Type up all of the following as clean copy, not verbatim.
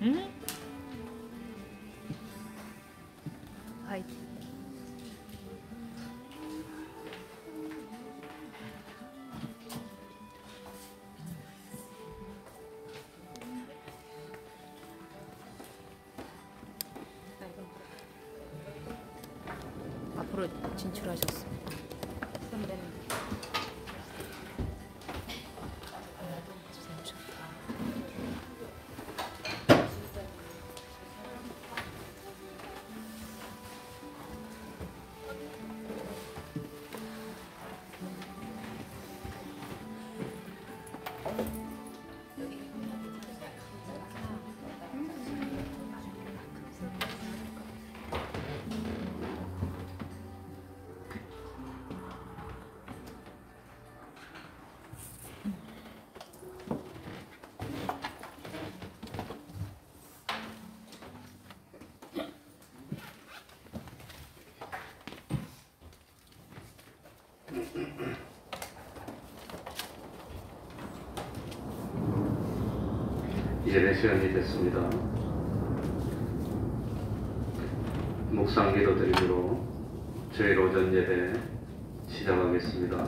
응? 화이팅. 앞으로 진출하셨습니다. 예배 시간이 됐습니다. 묵상 기도 드림으로 저희 오전 예배 시작하겠습니다.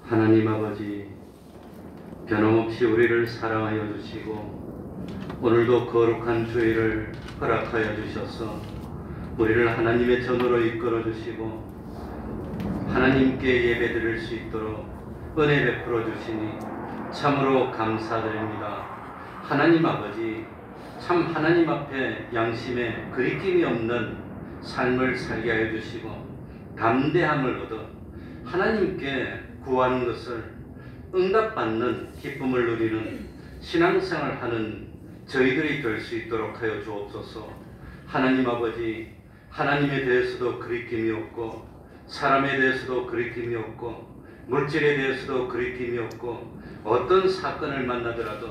하나님 아버지, 변함없이 우리를 사랑하여 주시고 오늘도 거룩한 주일을 허락하여 주셔서 우리를 하나님의 전으로 이끌어 주시고 하나님께 예배드릴 수 있도록 은혜 베풀어 주시니 참으로 감사드립니다. 하나님 아버지, 참 하나님 앞에 양심에 그리낌이 없는 삶을 살게 하여 주시고 담대함을 얻어 하나님께 구하는 것을 응답받는 기쁨을 누리는 신앙생활하는 저희들이 될 수 있도록 하여 주옵소서. 하나님 아버지, 하나님에 대해서도 그리낌이 없고 사람에 대해서도 그리낌이 없고 물질에 대해서도 그리낌이 없고 어떤 사건을 만나더라도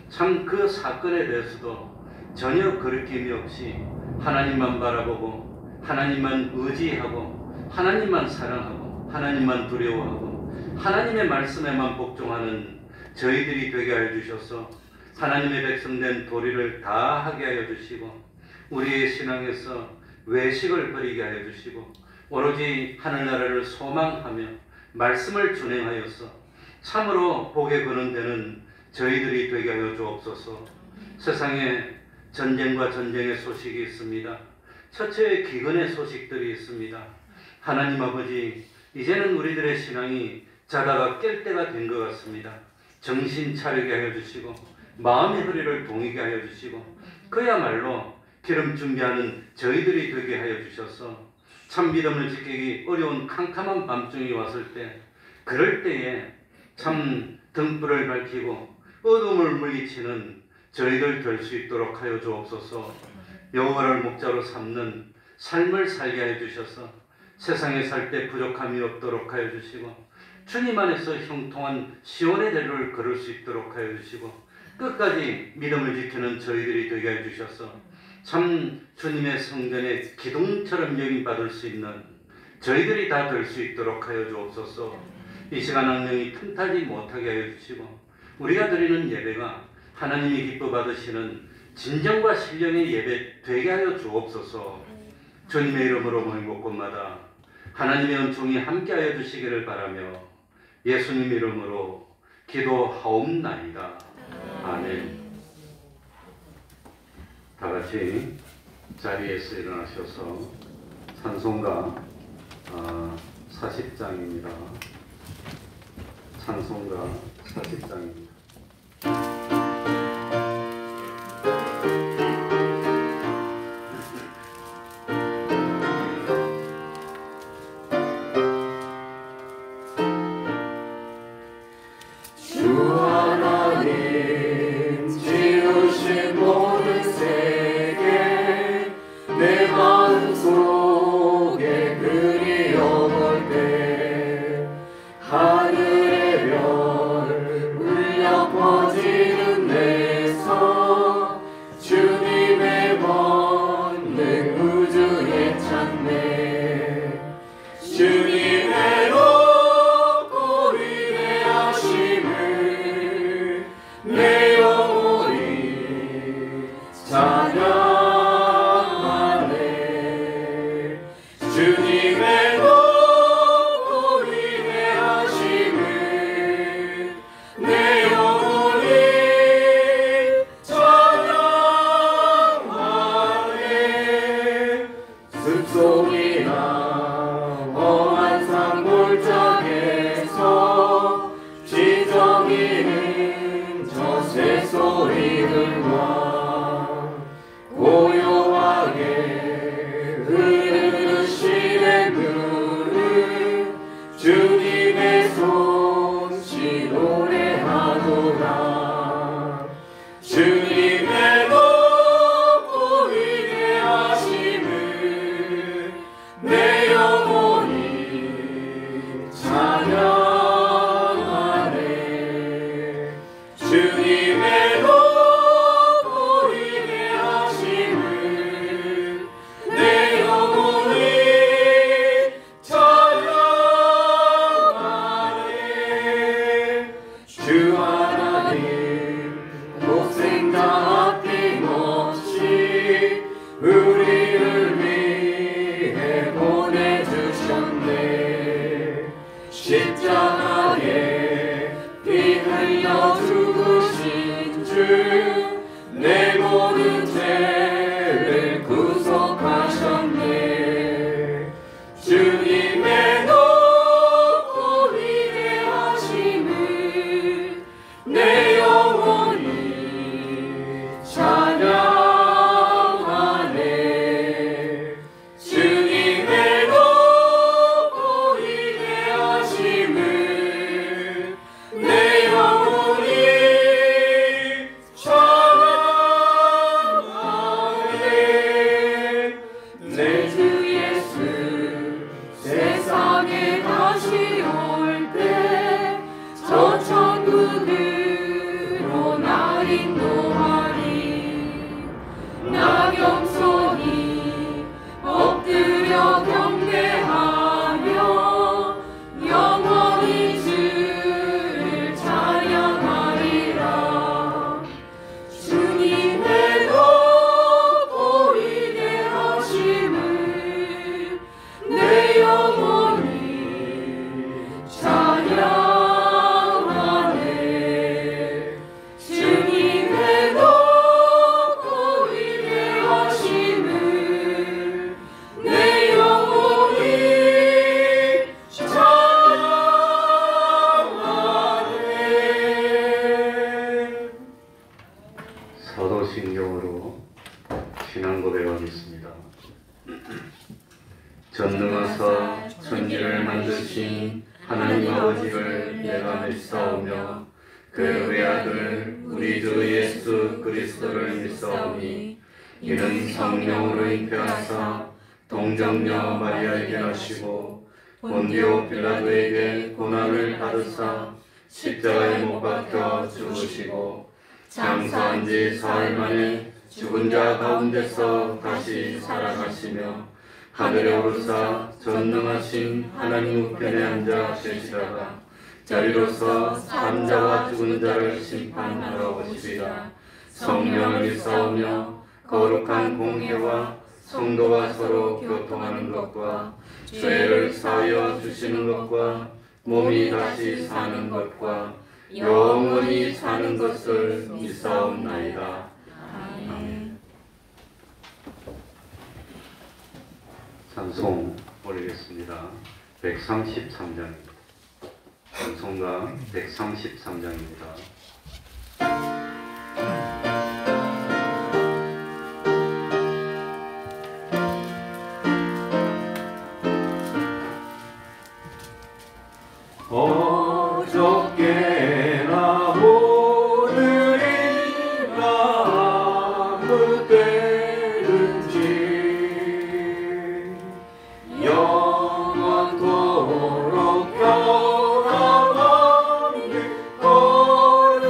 참 그 사건에 대해서도 전혀 그리낌이 없이 하나님만 바라보고 하나님만 의지하고 하나님만 사랑하고 하나님만 두려워하고 하나님의 말씀에만 복종하는 저희들이 되게 하여 주셔서 하나님의 백성된 도리를 다하게 하여 주시고 우리의 신앙에서 외식을 버리게 하여 주시고 오로지 하늘나라를 소망하며 말씀을 준행하여서 참으로 복에 거는되는 저희들이 되게 하여 주옵소서. 세상에 전쟁과 전쟁의 소식이 있습니다. 처처의 기근의 소식들이 있습니다. 하나님 아버지, 이제는 우리들의 신앙이 자다가 깰 때가 된 것 같습니다. 정신 차리게 하여 주시고 마음의 허리를 동이게 하여 주시고 그야말로 기름 준비하는 저희들이 되게 하여 주셔서 참 믿음을 지키기 어려운 캄캄한 밤중이 왔을 때 그럴 때에 참 등불을 밝히고 어둠을 물리치는 저희들 될 수 있도록 하여 주옵소서. 여호와를 목자로 삼는 삶을 살게 하여 주셔서 세상에 살 때 부족함이 없도록 하여 주시고 주님 안에서 형통한 시온의 대로를 걸을 수 있도록 하여 주시고 끝까지 믿음을 지키는 저희들이 되게 하여 주셔서 참 주님의 성전에 기둥처럼 영입받을 수 있는 저희들이 다 될 수 있도록 하여 주옵소서. 이 시간 악령이 틈타지 못하게 하여 주시고 우리가 드리는 예배가 하나님이 기뻐 받으시는 진정과 신령의 예배 되게 하여 주옵소서. 주님의 이름으로 모인 곳곳마다 하나님의 은총이 함께하여 주시기를 바라며 예수님 이름으로 기도하옵나이다. 아멘. 다 같이 자리에서 일어나셔서 찬송가 40장입니다. 찬송가 40장입니다. 사도신경으로 신앙 고백하겠습니다. 전능하사 천지를 만드신 하나님 아버지를 내가 믿사오며 그 외아들 우리 주 예수 그리스도를 믿사오니 이는 성령으로 잉태하사 동정녀 마리아에게 나시고 본디오 빌라도에게 고난을 받으사 십자가에 못 박혀 죽으시고 장사한 지 사흘 만에 죽은 자 가운데서 다시 살아가시며 하늘에 오르사 전능하신 하나님 우편에 앉아 계시다가 자리로서 산 자와 죽은 자를 심판하러 오시리라. 성령을 믿사오며 거룩한 공회와 성도가 서로 교통하는 것과 죄를 사하여 주시는 것과 몸이 다시 사는 것과 영원히 사는 것을 믿사옵나이다. 아멘. 찬송 올리겠습니다. 133장입니다. 찬송가 133장입니다. 어저께나 오늘이나 아무 때든지 영원토록 변함없는 거룩한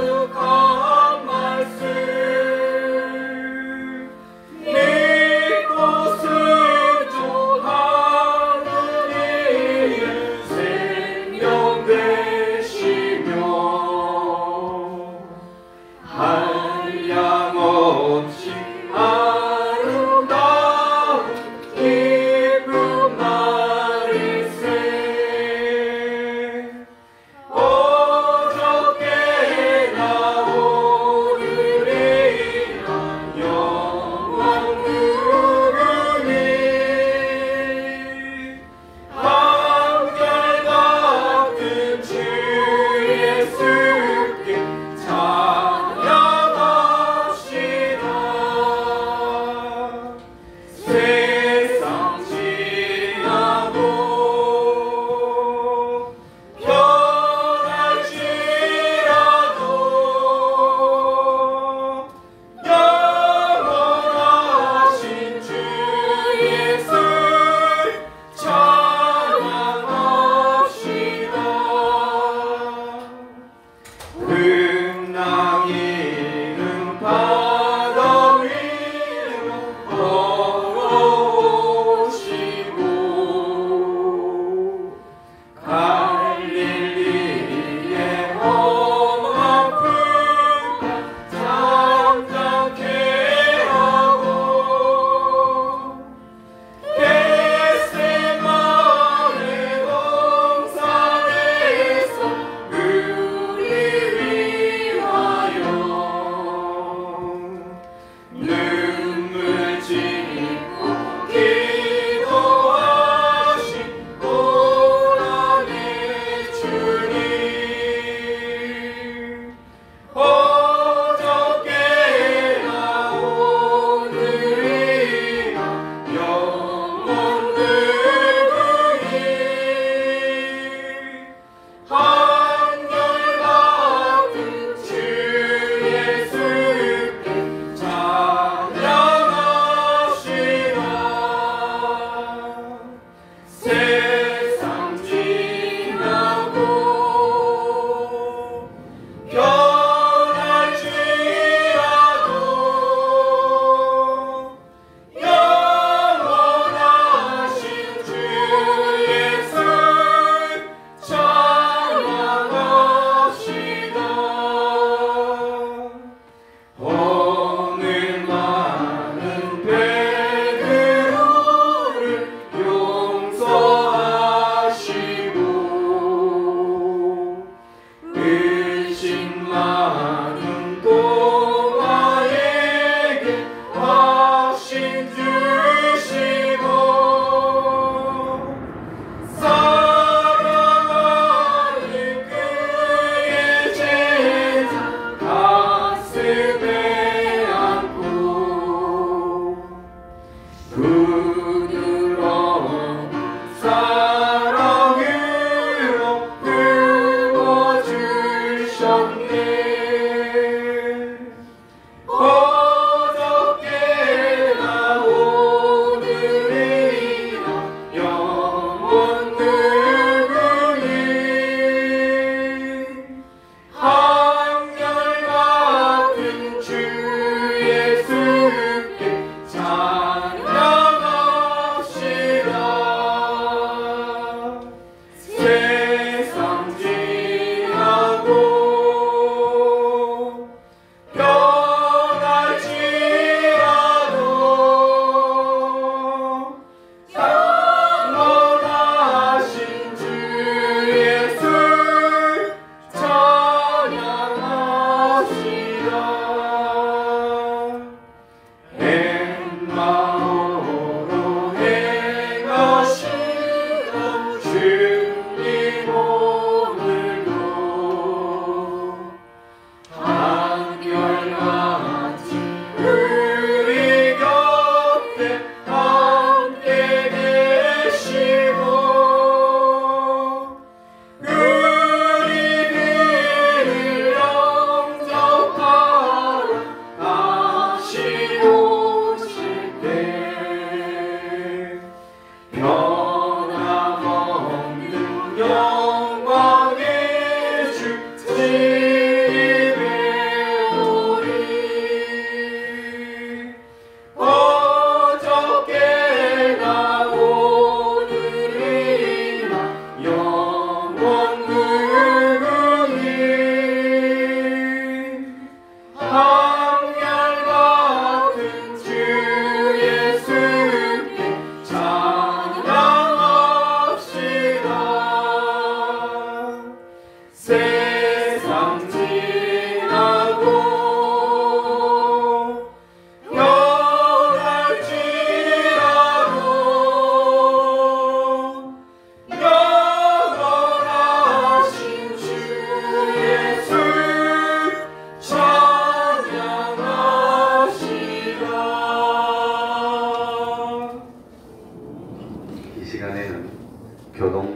교동문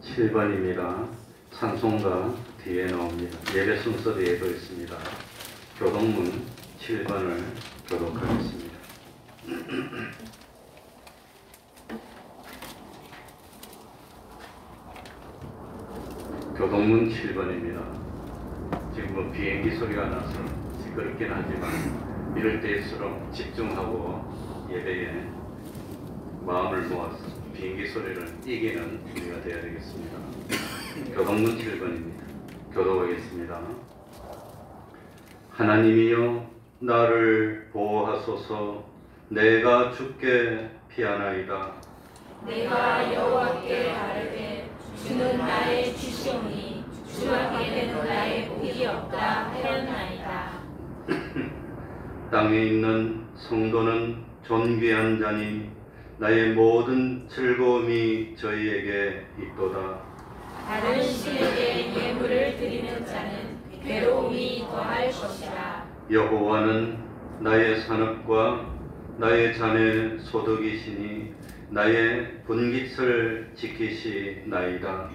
7번입니다. 찬송가 뒤에 나옵니다. 예배 순서 뒤에도 있습니다. 교동문 7번을 교독하겠습니다. 교동문 7번입니다. 지금 뭐 비행기 소리가 나서 시끄럽긴 하지만 이럴 때일수록 집중하고 예배에 마음을 모아서 비행기 소리를 이기는 우리가 되어야 되겠습니다. 교동문 7번입니다. 교독하겠습니다. 하나님이여 나를 보호하소서. 내가 주께 피하나이다. 내가 여호와께 아뢰되 주는 나의 주시오니 주 앞에는 나의 복이 없다 하였나이다. 땅에 있는 성도는 존귀한 자니 나의 모든 즐거움이 저희에게 있도다. 다른 신에게 예물을 드리는 자는 괴로움이 더할 것이라. 여호와는 나의 산업과 나의 자네 소득이시니 나의 분깃을 지키시나이다.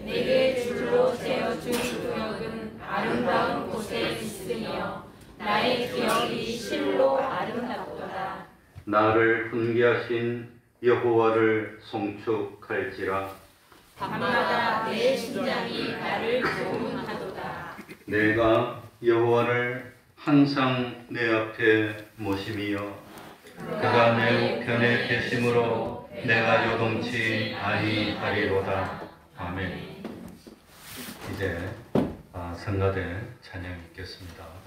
내게 줄로 세워준 구역은 아름다운 곳에 있으며 나의 기억이 실로 아름답도다. 나를 훈계하신 여호와를 송축할지라. 밤마다 내 심장이 나를 교훈하도다. 내가 여호와를 항상 내 앞에 모심이여 그가 내 우편에 계심으로 내가 요동치 아니하리로다. 아멘. 이제 성가대 찬양 읽겠습니다.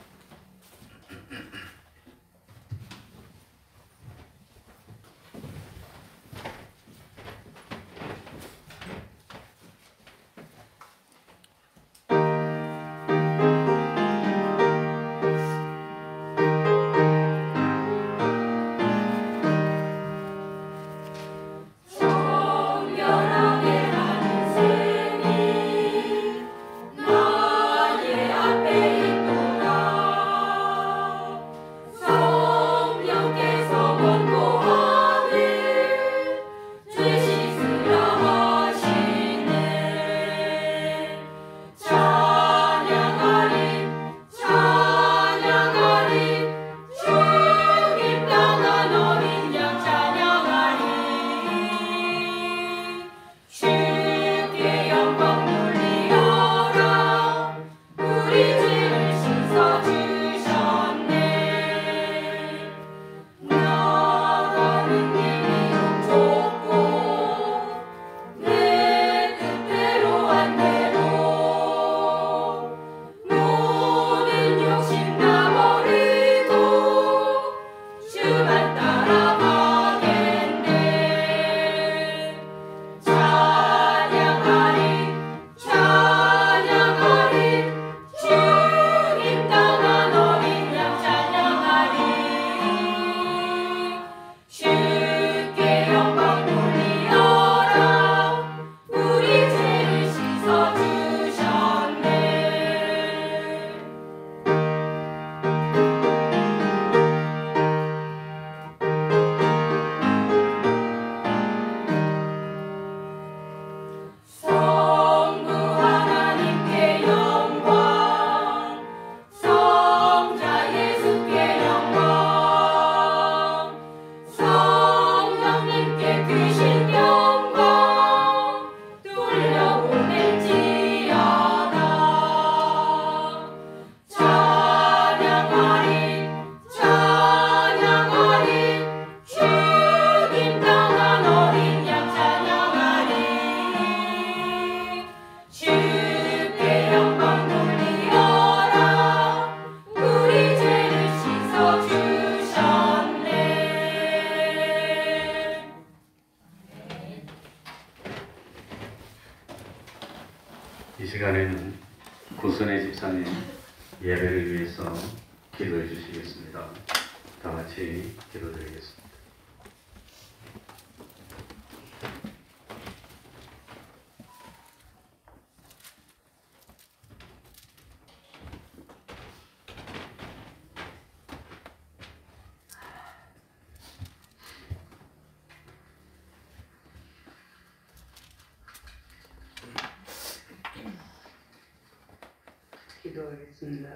이 시간에는 구선의 집사님 예배를 위해서 기도해 주시겠습니다. 다 같이 기도드리겠습니다. 기도하겠습니다.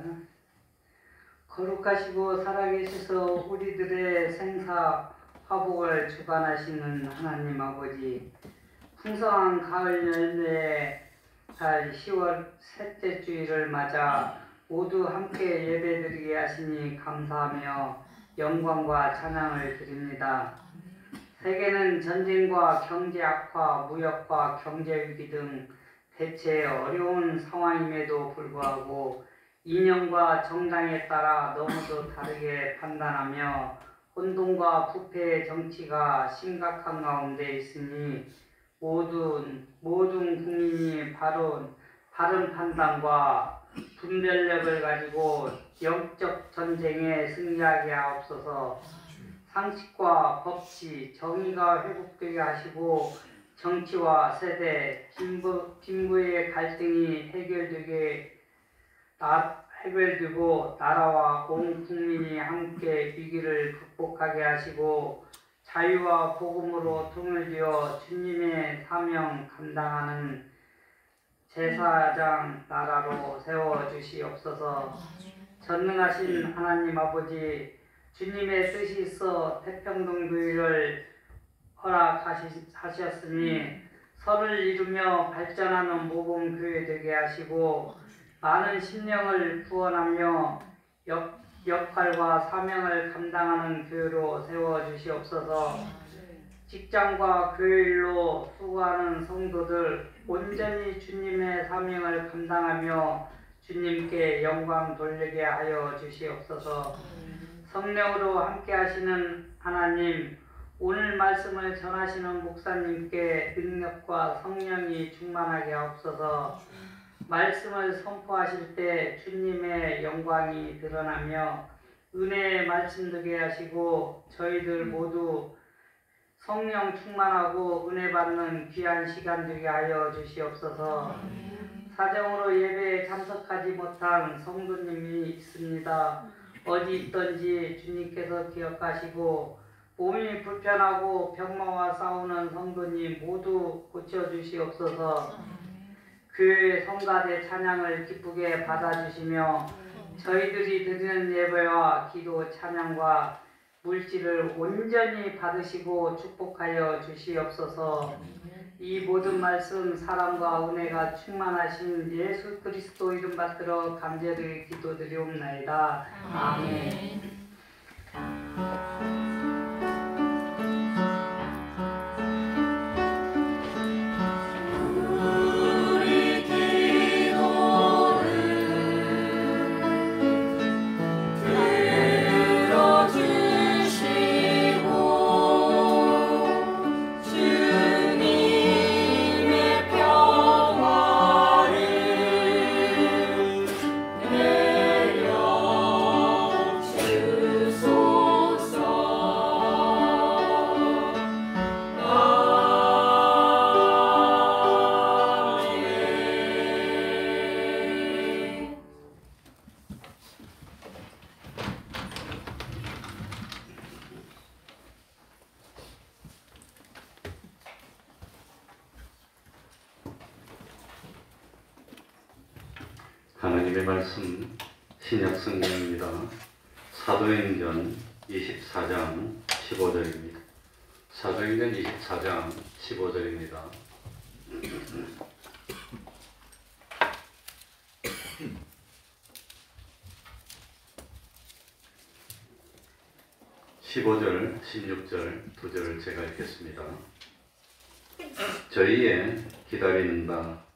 거룩하시고 살아계셔서 우리들의 생사 화복을 주관하시는 하나님 아버지, 풍성한 가을 열매의 달 10월 셋째 주일을 맞아 모두 함께 예배드리게 하시니 감사하며 영광과 찬양을 드립니다. 세계는 전쟁과 경제 악화, 무역과 경제 위기 등 대체 어려운 상황임에도 불구하고 이념과 정당에 따라 너무도 다르게 판단하며 혼돈과 부패의 정치가 심각한 가운데 있으니 모든 국민이 바른 판단과 분별력을 가지고 영적 전쟁에 승리하게 하옵소서. 상식과 법치, 정의가 회복되게 하시고 정치와 세대, 빈부의 갈등이 해결되고 나라와 온 국민이 함께 위기를 극복하게 하시고 자유와 복음으로 등을 지어 주님의 사명 감당하는 제사장 나라로 세워주시옵소서. 전능하신 하나님 아버지, 주님의 뜻이 있어 태평동교회를 허락하셨으니 선을 이루며 발전하는 모범교회 되게 하시고 많은 심령을 구원하며 역할과 사명을 감당하는 교회로 세워주시옵소서. 직장과 교회 일로 수고하는 성도들 온전히 주님의 사명을 감당하며 주님께 영광 돌리게 하여 주시옵소서. 성령으로 함께 하시는 하나님, 오늘 말씀을 전하시는 목사님께 능력과 성령이 충만하게 하옵소서. 말씀을 선포하실 때 주님의 영광이 드러나며 은혜의 말씀 되게 하시고 저희들 모두 성령 충만하고 은혜 받는 귀한 시간 되게 하여 주시옵소서. 사정으로 예배에 참석하지 못한 성도님이 있습니다. 어디 있든지 주님께서 기억하시고 몸이 불편하고 병마와 싸우는 성도님 모두 고쳐주시옵소서. 교회 성가대 찬양을 기쁘게 받아주시며 저희들이 드리는 예배와 기도 찬양과 물질을 온전히 받으시고 축복하여 주시옵소서. 이 모든 말씀 사랑과 은혜가 충만하신 예수 그리스도 이름 받들어 감사를 기도드리옵나이다. 아멘. 하나님의 말씀 신약성경입니다. 사도행전 24장 15절입니다. 사도행전 24장 15절입니다. (15절) (16절) 두 절을 제가 읽겠습니다. 저희의 기다리는 바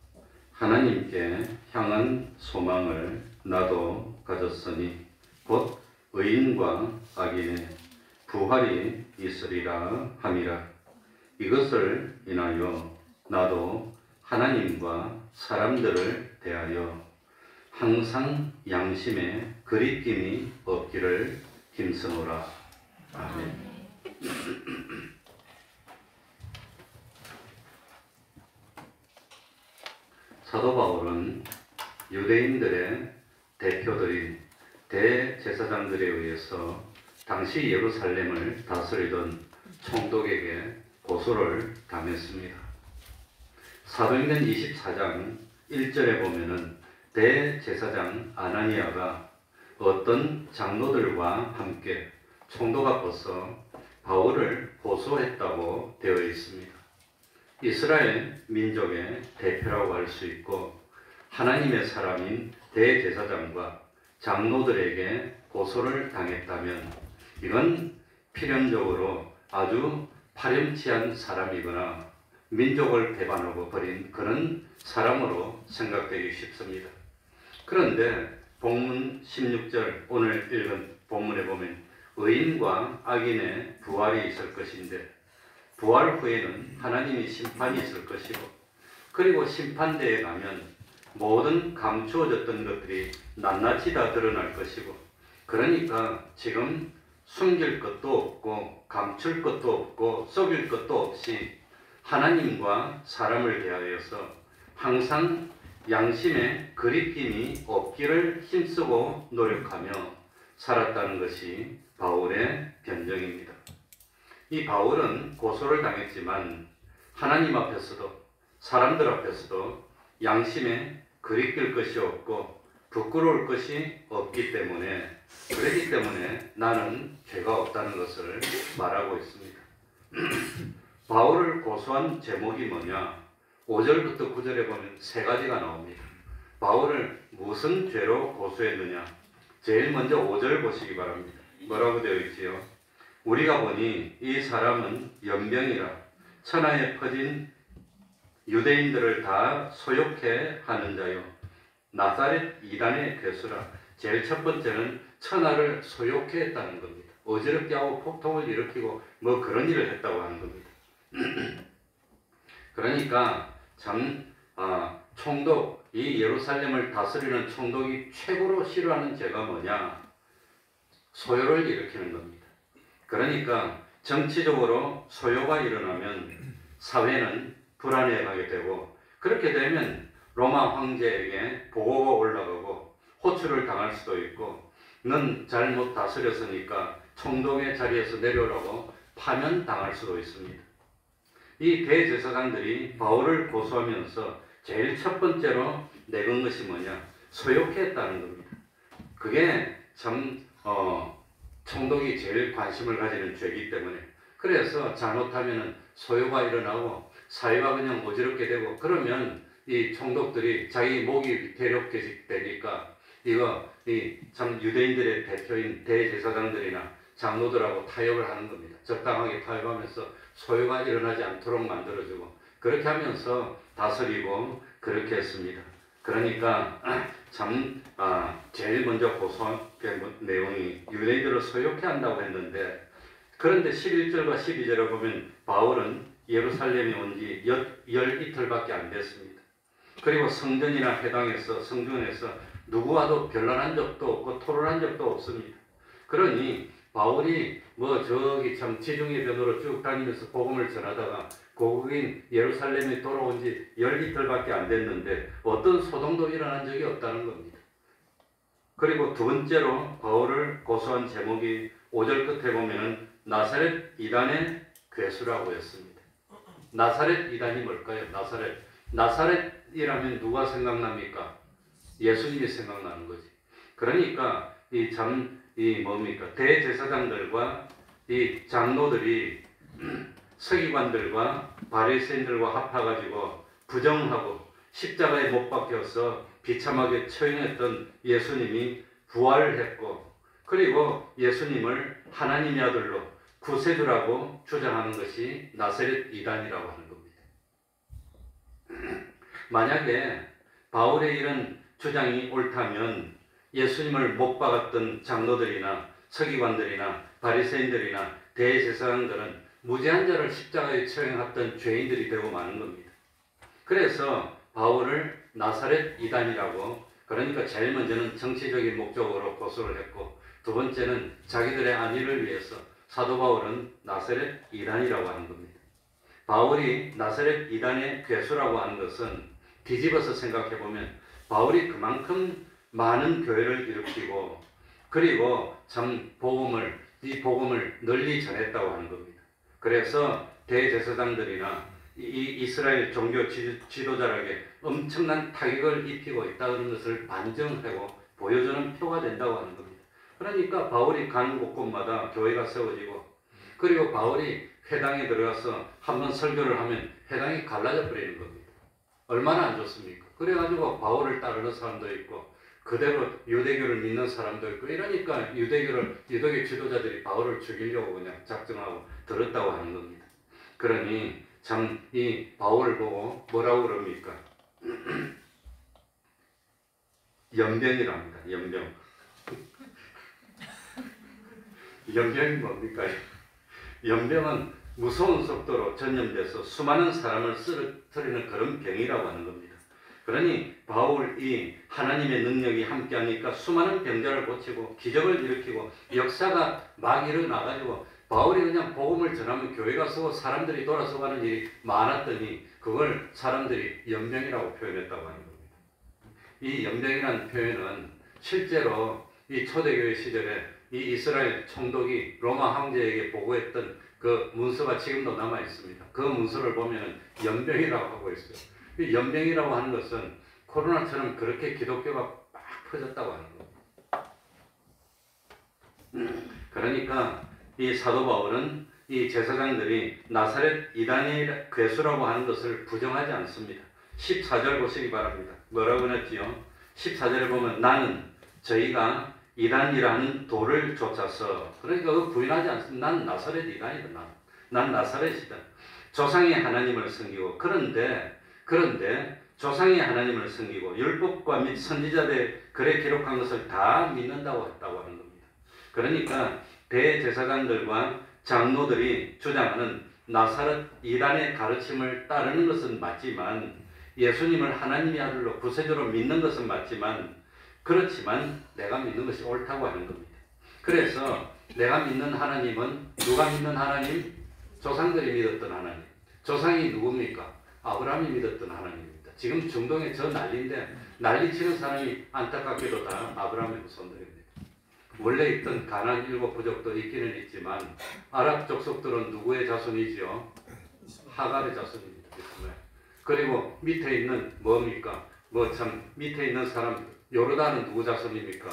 하나님께 향한 소망을 나도 가졌으니 곧 의인과 악인의 부활이 있으리라 함이라. 이것을 인하여 나도 하나님과 사람들을 대하여 항상 양심에 거리낌이 없기를 힘쓰노라. 아멘. 사도 바울은 유대인들의 대표들인 대제사장들에 의해서 당시 예루살렘을 다스리던 총독에게 고소를 당했습니다. 사도행전 24장 1절에 보면은 대제사장 아나니아가 어떤 장로들과 함께 총독 앞에서 바울을 고소했다고 되어 있습니다. 이스라엘 민족의 대표라고 할 수 있고 하나님의 사람인 대제사장과 장로들에게 고소를 당했다면 이건 필연적으로 아주 파렴치한 사람이거나 민족을 배반하고 버린 그런 사람으로 생각되기 쉽습니다. 그런데 본문 16절 오늘 읽은 본문에 보면 의인과 악인의 부활이 있을 것인데 부활 후에는 하나님의 심판이 있을 것이고 그리고 심판대에 가면 모든 감추어졌던 것들이 낱낱이 다 드러날 것이고 그러니까 지금 숨길 것도 없고 감출 것도 없고 속일 것도 없이 하나님과 사람을 대하여서 항상 양심의 거리낌이 없기를 힘쓰고 노력하며 살았다는 것이 바울의 변정입니다. 이 바울은 고소를 당했지만 하나님 앞에서도 사람들 앞에서도 양심에 거리낄 것이 없고 부끄러울 것이 없기 때문에 그렇기 때문에 나는 죄가 없다는 것을 말하고 있습니다. 바울을 고소한 제목이 뭐냐? 5절부터 9절에 보면 세 가지가 나옵니다. 바울을 무슨 죄로 고소했느냐? 제일 먼저 5절 보시기 바랍니다. 뭐라고 되어 있지요? 우리가 보니 이 사람은 연병이라 천하에 퍼진 유대인들을 다 소욕해 하는 자요 나사렛 이단의 괴수라. 제일 첫 번째는 천하를 소욕해 했다는 겁니다. 어지럽게 하고 폭동을 일으키고 뭐 그런 일을 했다고 하는 겁니다. 그러니까 참 총독, 이 예루살렘을 다스리는 총독이 최고로 싫어하는 죄가 뭐냐? 소요를 일으키는 겁니다. 그러니까 정치적으로 소요가 일어나면 사회는 불안해하게 되고 그렇게 되면 로마 황제에게 보고가 올라가고 호출을 당할 수도 있고 넌 잘못 다스렸으니까 총독의 자리에서 내려오라고 파면당할 수도 있습니다. 이 대제사장들이 바울을 고소하면서 제일 첫 번째로 내건 것이 뭐냐? 소욕했다는 겁니다. 그게 참 총독이 제일 관심을 가지는 죄이기 때문에 그래서 잘못하면 소요가 일어나고 사회가 그냥 어지럽게 되고 그러면 이 총독들이 자기 목이 괴롭게 되니까 이거 참 유대인들의 대표인 대제사장들이나 장로들하고 타협을 하는 겁니다. 적당하게 타협하면서 소요가 일어나지 않도록 만들어주고 그렇게 하면서 다스리고 그렇게 했습니다. 그러니까 참 제일 먼저 고소한 내용이 유대인들을 소욕해 한다고 했는데 그런데 11절과 12절을 보면 바울은 예루살렘에 온 지 열 이틀밖에 안 됐습니다. 그리고 성전이나 회당에서 성전에서 누구와도 변론한 적도 없고 토론한 적도 없습니다. 그러니 바울이 뭐 저기 참 지중해 변으로 쭉 다니면서 복음을 전하다가 고국인 예루살렘에 돌아온 지 열 이틀밖에 안 됐는데 어떤 소동도 일어난 적이 없다는 겁니다. 그리고 두 번째로 바울을 고소한 제목이 5절 끝에 보면은 나사렛 이단의 괴수라고 했습니다. 나사렛 이단이 뭘까요? 나사렛이라면 누가 생각납니까? 예수님이 생각나는 거지. 그러니까 뭡니까? 대제사장들과 이 장로들이 서기관들과 바리새인들과 합해가지고 부정하고 십자가에 못 박혀서 비참하게 처형했던 예수님이 부활했고 그리고 예수님을 하나님의 아들로 구세주라고 주장하는 것이 나사렛 이단이라고 하는 겁니다. 만약에 바울의 이런 주장이 옳다면 예수님을 못 박았던 장로들이나 서기관들이나 바리새인들이나 대제사장들은 무죄한 자를 십자가에 처형했던 죄인들이 되고 마는 겁니다. 그래서 바울을 나사렛 이단이라고 그러니까 제일 먼저는 정치적인 목적으로 고소를 했고 두 번째는 자기들의 안위를 위해서 사도 바울은 나사렛 이단이라고 하는 겁니다. 바울이 나사렛 이단의 괴수라고 하는 것은 뒤집어서 생각해 보면 바울이 그만큼 많은 교회를 일으키고 그리고 참 복음을 널리 전했다고 하는 겁니다. 그래서 대제사장들이나 이 이스라엘 종교 지도자에게 엄청난 타격을 입히고 있다는 것을 반증하고 보여주는 표가 된다고 하는 겁니다. 그러니까 바울이 가는 곳곳마다 교회가 세워지고, 그리고 바울이 회당에 들어가서 한번 설교를 하면 회당이 갈라져 버리는 겁니다. 얼마나 안 좋습니까? 그래가지고 바울을 따르는 사람도 있고 그대로 유대교를 믿는 사람도 있고, 이러니까 유대교 지도자들이 바울을 죽이려고 그냥 작정하고 들었다고 하는 겁니다. 그러니 참 이 바울을 보고 뭐라고 그럽니까? 연병이랍니다. 연병. 연병이 뭡니까? 연병은 무서운 속도로 전염돼서 수많은 사람을 쓰러뜨리는 그런 병이라고 하는 겁니다. 그러니 바울이 하나님의 능력이 함께하니까 수많은 병자를 고치고 기적을 일으키고 역사가 막 일어나가지고 바울이 그냥 복음을 전하면 교회가 서고 사람들이 돌아서 가는 일이 많았더니 그걸 사람들이 연병이라고 표현했다고 하는 겁니다. 이 연병이라는 표현은 실제로 이 초대교회 시절에 이 이스라엘 총독이 로마 황제에게 보고했던 그 문서가 지금도 남아 있습니다. 그 문서를 보면 연병이라고 하고 있어요. 이 연병이라고 하는 것은 코로나처럼 그렇게 기독교가 막 퍼졌다고 하는 겁니다. 그러니까 이 사도 바울은 이 제사장들이 나사렛 이단의 괴수라고 하는 것을 부정하지 않습니다. 14절 보시기 바랍니다. 뭐라고 했지요? 14절에 보면 나는 저희가 이단이라는 돌을 쫓아서, 그러니까 그 부인하지 않습니다. 난 나사렛 이단이다. 난 나사렛이다. 조상의 하나님을 섬기고, 그런데 조상의 하나님을 섬기고 율법과 및 선지자들의 글에 기록한 것을 다 믿는다고 했다고 하는 겁니다. 그러니까 대제사장들과 장로들이 주장하는 나사렛 이단의 가르침을 따르는 것은 맞지만, 예수님을 하나님의 아들로 구세주로 믿는 것은 맞지만, 그렇지만 내가 믿는 것이 옳다고 하는 겁니다. 그래서 내가 믿는 하나님은 누가 믿는 하나님? 조상들이 믿었던 하나님. 조상이 누굽니까? 아브라함이 믿었던 하나님입니다. 지금 중동에 저 난리인데 난리치는 사람이 안타깝게도 다 아브라함의 후손들입니다. 원래 있던 가나안 7부족도 있기는 있지만 아랍 족속들은 누구의 자손이지요? 하갈의 자손입니다. 그리고 밑에 있는 뭡니까? 밑에 있는 사람 요르단은 누구 자손입니까?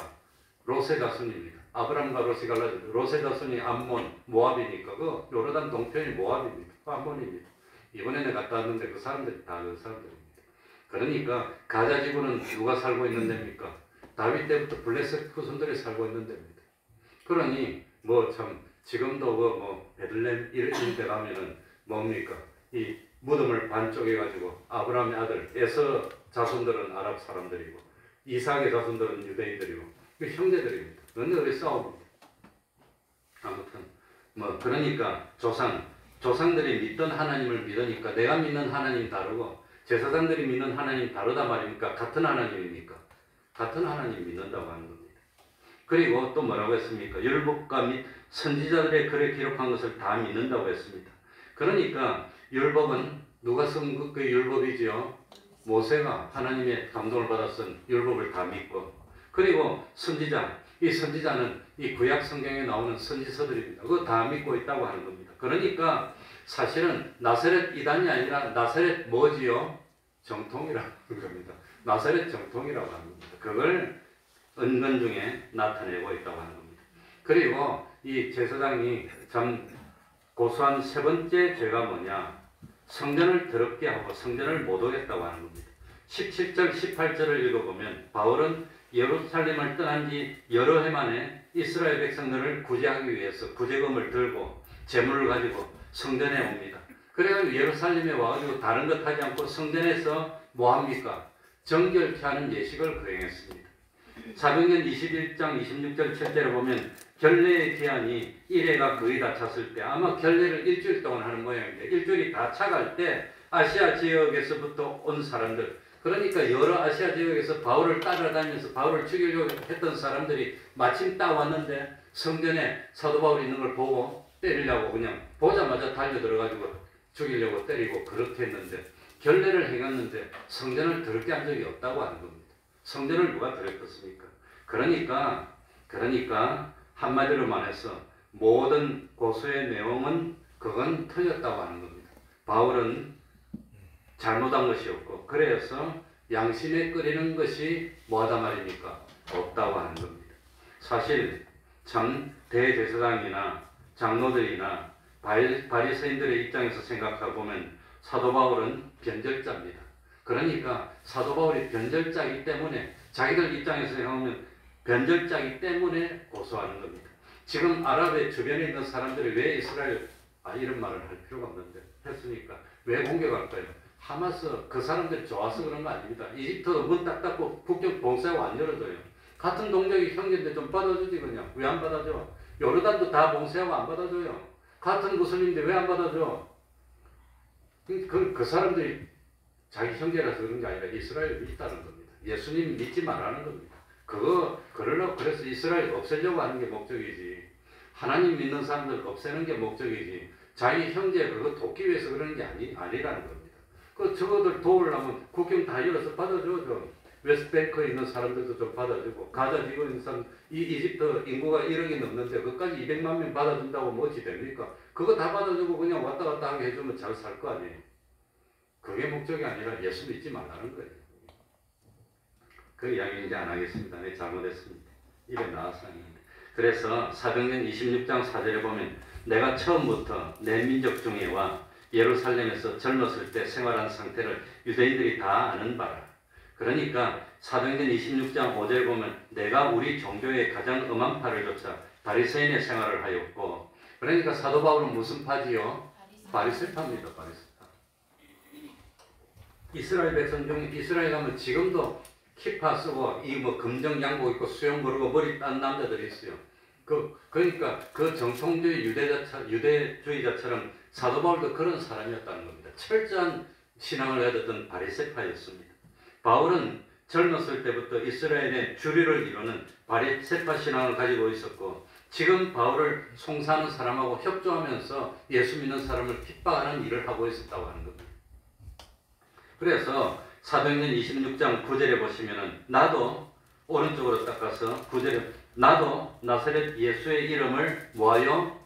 롯의 자손입니다. 아브람과 롯이 갈라져. 롯의 자손이 암몬, 모압이니까 그 요르단 동편이 모압입니다. 암몬입니다. 이번에 내가 갔다 왔는데 그 사람들이 다 그 사람들입니다. 그러니까 가자 지구는 누가 살고 있는 데입니까? 다윗 때부터 블레셋 후손들이 살고 있는 데입니다. 그러니 지금도 베들레헴 이런 데 가면은 뭡니까? 이 무덤을 반쪽해 가지고 아브라함의 아들 에서 자손들은 아랍 사람들이고 이삭의 자손들은 유대인들이고 그 형제들입니다. 그런데 왜 싸웁니까? 아무튼 그러니까 조상들이 믿던 하나님을 믿으니까 내가 믿는 하나님 다르고 제사장들이 믿는 하나님 다르다 말입니까? 같은 하나님입니까? 같은 하나님 믿는다고 하는 겁니다. 그리고 또 뭐라고 했습니까? 율법과 및 선지자들의 글에 기록한 것을 다 믿는다고 했습니다. 그러니까 율법은 누가 쓴 그 율법이지요? 모세가 하나님의 감동을 받아 쓴 율법을 다 믿고, 그리고 이 선지자는 이 구약 성경에 나오는 선지서들입니다. 그거 다 믿고 있다고 하는 겁니다. 그러니까 사실은 나사렛 이단이 아니라 나사렛 뭐지요? 정통이라고 하는 겁니다. 나사렛 정통이라고 하는 겁니다. 그걸 은근중에 나타내고 있다고 하는 겁니다. 그리고 이 제사장이 참 고소한 세 번째 죄가 뭐냐? 성전을 더럽게 하고 성전을 못 오겠다고 하는 겁니다. 17절, 18절을 읽어보면 바울은 예루살렘을 떠난 지 여러 해 만에 이스라엘 백성들을 구제하기 위해서 구제금을 들고 재물을 가지고 성전에 옵니다. 그래가지고 예루살렘에 와가지고 다른 것 하지 않고 성전에서 뭐합니까? 정결케 하는 예식을 거행했습니다. 사도행전 21장 26절 7절에 보면 결례의 기한이 1회가 거의 다 찼을 때, 아마 결례를 일주일 동안 하는 모양인데 일주일이 다 차갈 때 아시아 지역에서부터 온 사람들, 그러니까 여러 아시아 지역에서 바울을 따라다니면서 바울을 죽이려고 했던 사람들이 마침 딱 왔는데 성전에 사도 바울이 있는 걸 보고 때리려고 그냥 보자마자 달려들어가지고 죽이려고 때리고 그렇게 했는데, 결례를 행했는데 성전을 더럽게 한 적이 없다고 하는 겁니다. 성전을 누가 더럽혔습니까? 그러니까 한마디로 말해서 모든 고소의 내용은 그건 틀렸다고 하는 겁니다. 바울은 잘못한 것이 없고 그래서 양심에 끓이는 것이 뭐하다 말입니까? 없다고 하는 겁니다. 사실 참 대제사장이나 장로들이나 바리새인들의 입장에서 생각해 보면 사도 바울은 변절자입니다. 그러니까 사도 바울이 변절자이기 때문에 자기들 입장에서 생각하면 변절자이기 때문에 고소하는 겁니다. 지금 아랍의 주변에 있는 사람들이 왜 이스라엘 이런 말을 할 필요가 없는데 했으니까 왜 공격할까요? 하마스 그 사람들이 좋아서 그런 거 아닙니다. 이집트도 문 딱 닫고 국경 봉쇄하고 안 열어줘요. 같은 동족이 형제인데 좀 받아주지 그냥. 왜 안 받아줘? 요르단도 다 봉쇄하고 안 받아줘요. 같은 무슬림인데 왜 안 받아줘? 그 사람들이 자기 형제라서 그런 게 아니라 이스라엘 믿다는 겁니다. 예수님 믿지 말라는 겁니다. 그러려고 그래서 이스라엘 없애려고 하는 게 목적이지. 하나님 믿는 사람들 없애는 게 목적이지. 자기 형제 그거 돕기 위해서 그러는 게 아니라는 겁니다. 저거들 도우려면 국경 다 열어서 받아줘. 좀. 웨스트뱅크에 있는 사람들도 좀 받아주고 가자 지구에 있는 사람 이집트 인구가 1억이 넘는데 그까지 200만 명 받아준다고 뭐지 됩니까? 그거 다 받아주고 그냥 왔다 갔다 하게 해주면 잘 살 거 아니에요. 그게 목적이 아니라 예수 믿지 말라는 거예요. 그 이야기 이제 안 하겠습니다. 네, 잘못했습니다. 입에 나와서 하는데. 그래서 사도행전 26장 4절에 보면 내가 처음부터 내 민족 중에와 예루살렘에서 젊었을 때 생활한 상태를 유대인들이 다 아는 바라. 그러니까 사도행전 26장 5절에 보면 내가 우리 종교의 가장 엄한 파를 쫓아 바리새인의 생활을 하였고 그러니까 사도 바울은 무슨 파지요? 바리새파입니다. 바리새파. 이스라엘 백성 중에 이스라엘 가면 지금도 키파 쓰고 이 뭐 금정 양복 입고 수염 부르고 머리 딴 남자들이 있어요. 그러니까 그 정통주의 유대주의자처럼 사도 바울도 그런 사람이었다는 겁니다. 철저한 신앙을 가졌던 바리새파였습니다. 바울은 젊었을 때부터 이스라엘의 주류를 이루는 바리새파 신앙을 가지고 있었고 지금 바울을 송사하는 사람하고 협조하면서 예수 믿는 사람을 핍박하는 일을 하고 있었다고 하는 겁니다. 그래서 사도행전 26장 9절에 보시면은 나도 오른쪽으로 딱 가서 9절에 나도 나사렛 예수의 이름을 뭐하여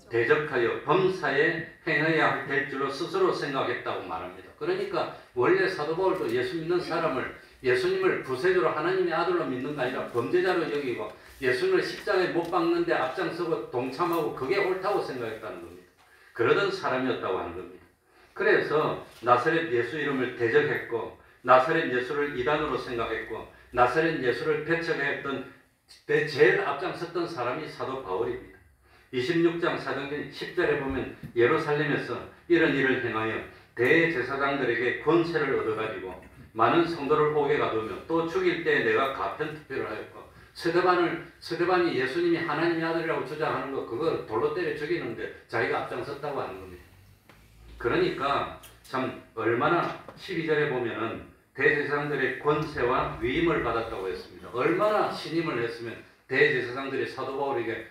대적하여 범사에 행해야 될 줄로 스스로 생각했다고 말합니다. 그러니까 원래 사도 바울도 예수 믿는 사람을 예수님을 구세주로 하나님의 아들로 믿는 게 아니라 범죄자로 여기고 예수님을 십자가에 못 박는데 앞장서고 동참하고 그게 옳다고 생각했다는 겁니다. 그러던 사람이었다고 하는 겁니다. 그래서 나사렛 예수 이름을 대적했고 나사렛 예수를 이단으로 생각했고 나사렛 예수를 배척했던 제일 앞장섰던 사람이 사도 바울입니다. 26장 사도행전 10절에 보면 예루살렘에서 이런 일을 행하여 대제사장들에게 권세를 얻어가지고 많은 성도를 옥에 가두며 또 죽일 때 내가 가편투표를 하였고 스데반이 예수님이 하나님의 아들이라고 주장하는 거 그거 돌로 때려 죽이는데 자기가 앞장섰다고 하는 겁니다. 그러니까 참 얼마나 12절에 보면은 대제사장들의 권세와 위임을 받았다고 했습니다. 얼마나 신임을 했으면 대제사장들이 사도 바울에게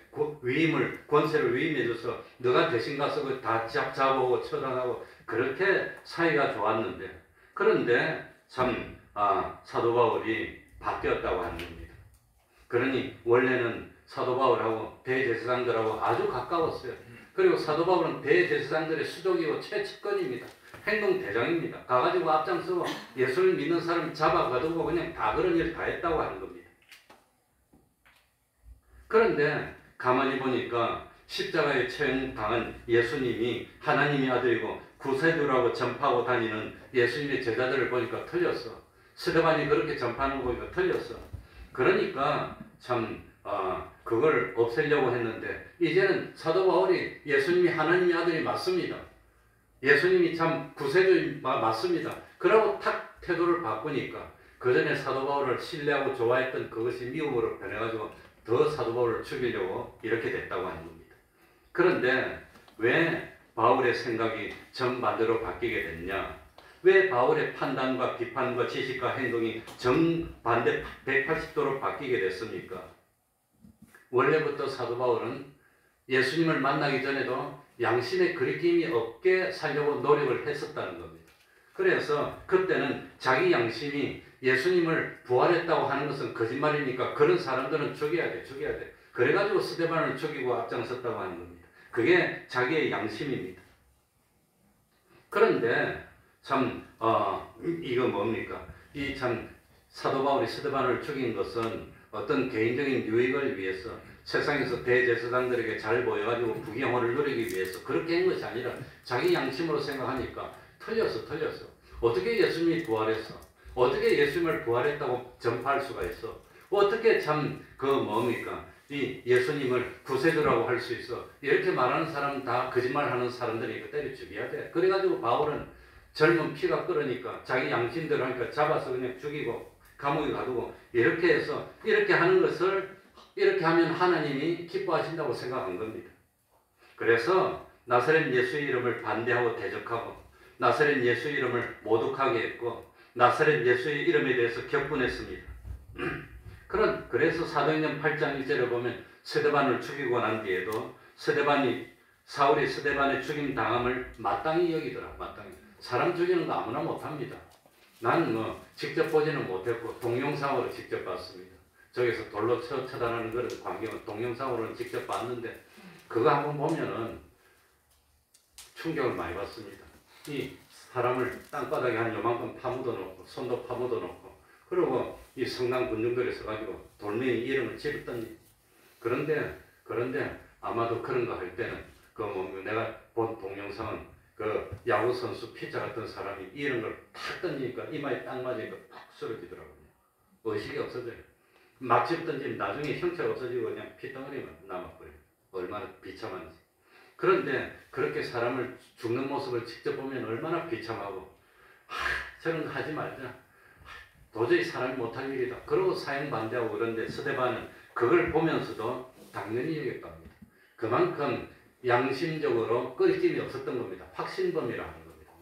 권세를 위임해줘서 너가 대신 가서 다 잡아오고 처단하고 그렇게 사이가 좋았는데 그런데 참 사도 바울이 바뀌었다고 하는 겁니다. 그러니 원래는 사도 바울하고 대제사장들하고 아주 가까웠어요. 그리고 사도 바울은 대제사장들의 수족이고 최측근입니다. 행동대장입니다. 가가지고 앞장서고 예수를 믿는 사람 잡아가두고 그냥 다 그런 일 다 했다고 하는 겁니다. 그런데 가만히 보니까 십자가에 처형당한 예수님이 하나님의 아들이고 구세주라고 전파하고 다니는 예수님의 제자들을 보니까 틀렸어. 스데반이 그렇게 전파하는 거 보니까 틀렸어. 그러니까 참 그걸 없애려고 했는데 이제는 사도 바울이 예수님이 하나님의 아들이 맞습니다. 예수님이 참 구세주 맞습니다. 그러고 탁 태도를 바꾸니까 그 전에 사도 바울을 신뢰하고 좋아했던 그것이 미움으로 변해가지고 더 사도 바울을 죽이려고 이렇게 됐다고 하는 겁니다. 그런데 왜 바울의 생각이 정반대로 바뀌게 됐냐? 왜 바울의 판단과 비판과 지식과 행동이 정반대 180도로 바뀌게 됐습니까? 원래부터 사도 바울은 예수님을 만나기 전에도 양심의 그리낌이 없게 살려고 노력을 했었다는 겁니다. 그래서 그때는 자기 양심이 예수님을 부활했다고 하는 것은 거짓말이니까 그런 사람들은 죽여야 돼. 그래가지고 스데반을 죽이고 앞장섰다고 하는 겁니다. 그게 자기의 양심입니다. 그런데 참 이거 뭡니까? 이 참 사도 바울이 스데반을 죽인 것은 어떤 개인적인 유익을 위해서 세상에서 대제사장들에게 잘 보여가지고 부귀영화를 누리기 위해서 그렇게 한 것이 아니라 자기 양심으로 생각하니까 틀렸어. 어떻게 예수님이 부활했어? 어떻게 예수님을 부활했다고 전파할 수가 있어? 어떻게 참 그 뭡니까? 이 예수님을 구세주라고 할 수 있어? 이렇게 말하는 사람 다 거짓말하는 사람들이니까 때려 죽여야 돼. 그래가지고 바울은 젊은 피가 끓으니까 자기 양심대로 하니까 잡아서 그냥 죽이고 감옥에 가두고 이렇게 해서 이렇게 하는 것을 이렇게 하면 하나님이 기뻐하신다고 생각한 겁니다. 그래서 나사렛 예수의 이름을 반대하고 대적하고 나사렛 예수의 이름을 모독하게 했고 나사렛 예수의 이름에 대해서 격분했습니다. 그래서 사도행전 8장 1절에 보면 스데반을 죽이고 난 뒤에도 사울이 스데반의 죽임 당함을 마땅히 여기더라. 마땅히. 사람 죽이는 거 아무나 못합니다. 나는 직접 보지는 못했고 동영상으로 직접 봤습니다. 저기서 돌로 처단하는 그런 광경을 동영상으로는 직접 봤는데 그거 한번 보면은 충격을 많이 받습니다. 이 사람을 땅바닥에 한 요만큼 파묻어 놓고 손도 파묻어 놓고 그리고 이 성당 군중들이 서가지고 돌멩이 이름을 집었더니 그런데 아마도 그런 거 할 때는 내가 본 동영상은 그 야구 선수 피자 같은 사람이 이런 걸 탁 던지니까 이마에 딱 맞으니까 팍 쓰러지더라고요. 의식이 없어져요. 막 집던지면 나중에 형체가 없어지고 그냥 피덩어리만 남아버려요. 얼마나 비참한지. 그런데 그렇게 사람을 죽는 모습을 직접 보면 얼마나 비참하고 저런 거 하지 말자. 도저히 사람이 못할 일이다. 그러고 사형 반대하고 그런데 스데반은 그걸 보면서도 당연히 여겼답니다. 그만큼 양심적으로 끄림이 없었던 겁니다. 확신범이라 하는 겁니다.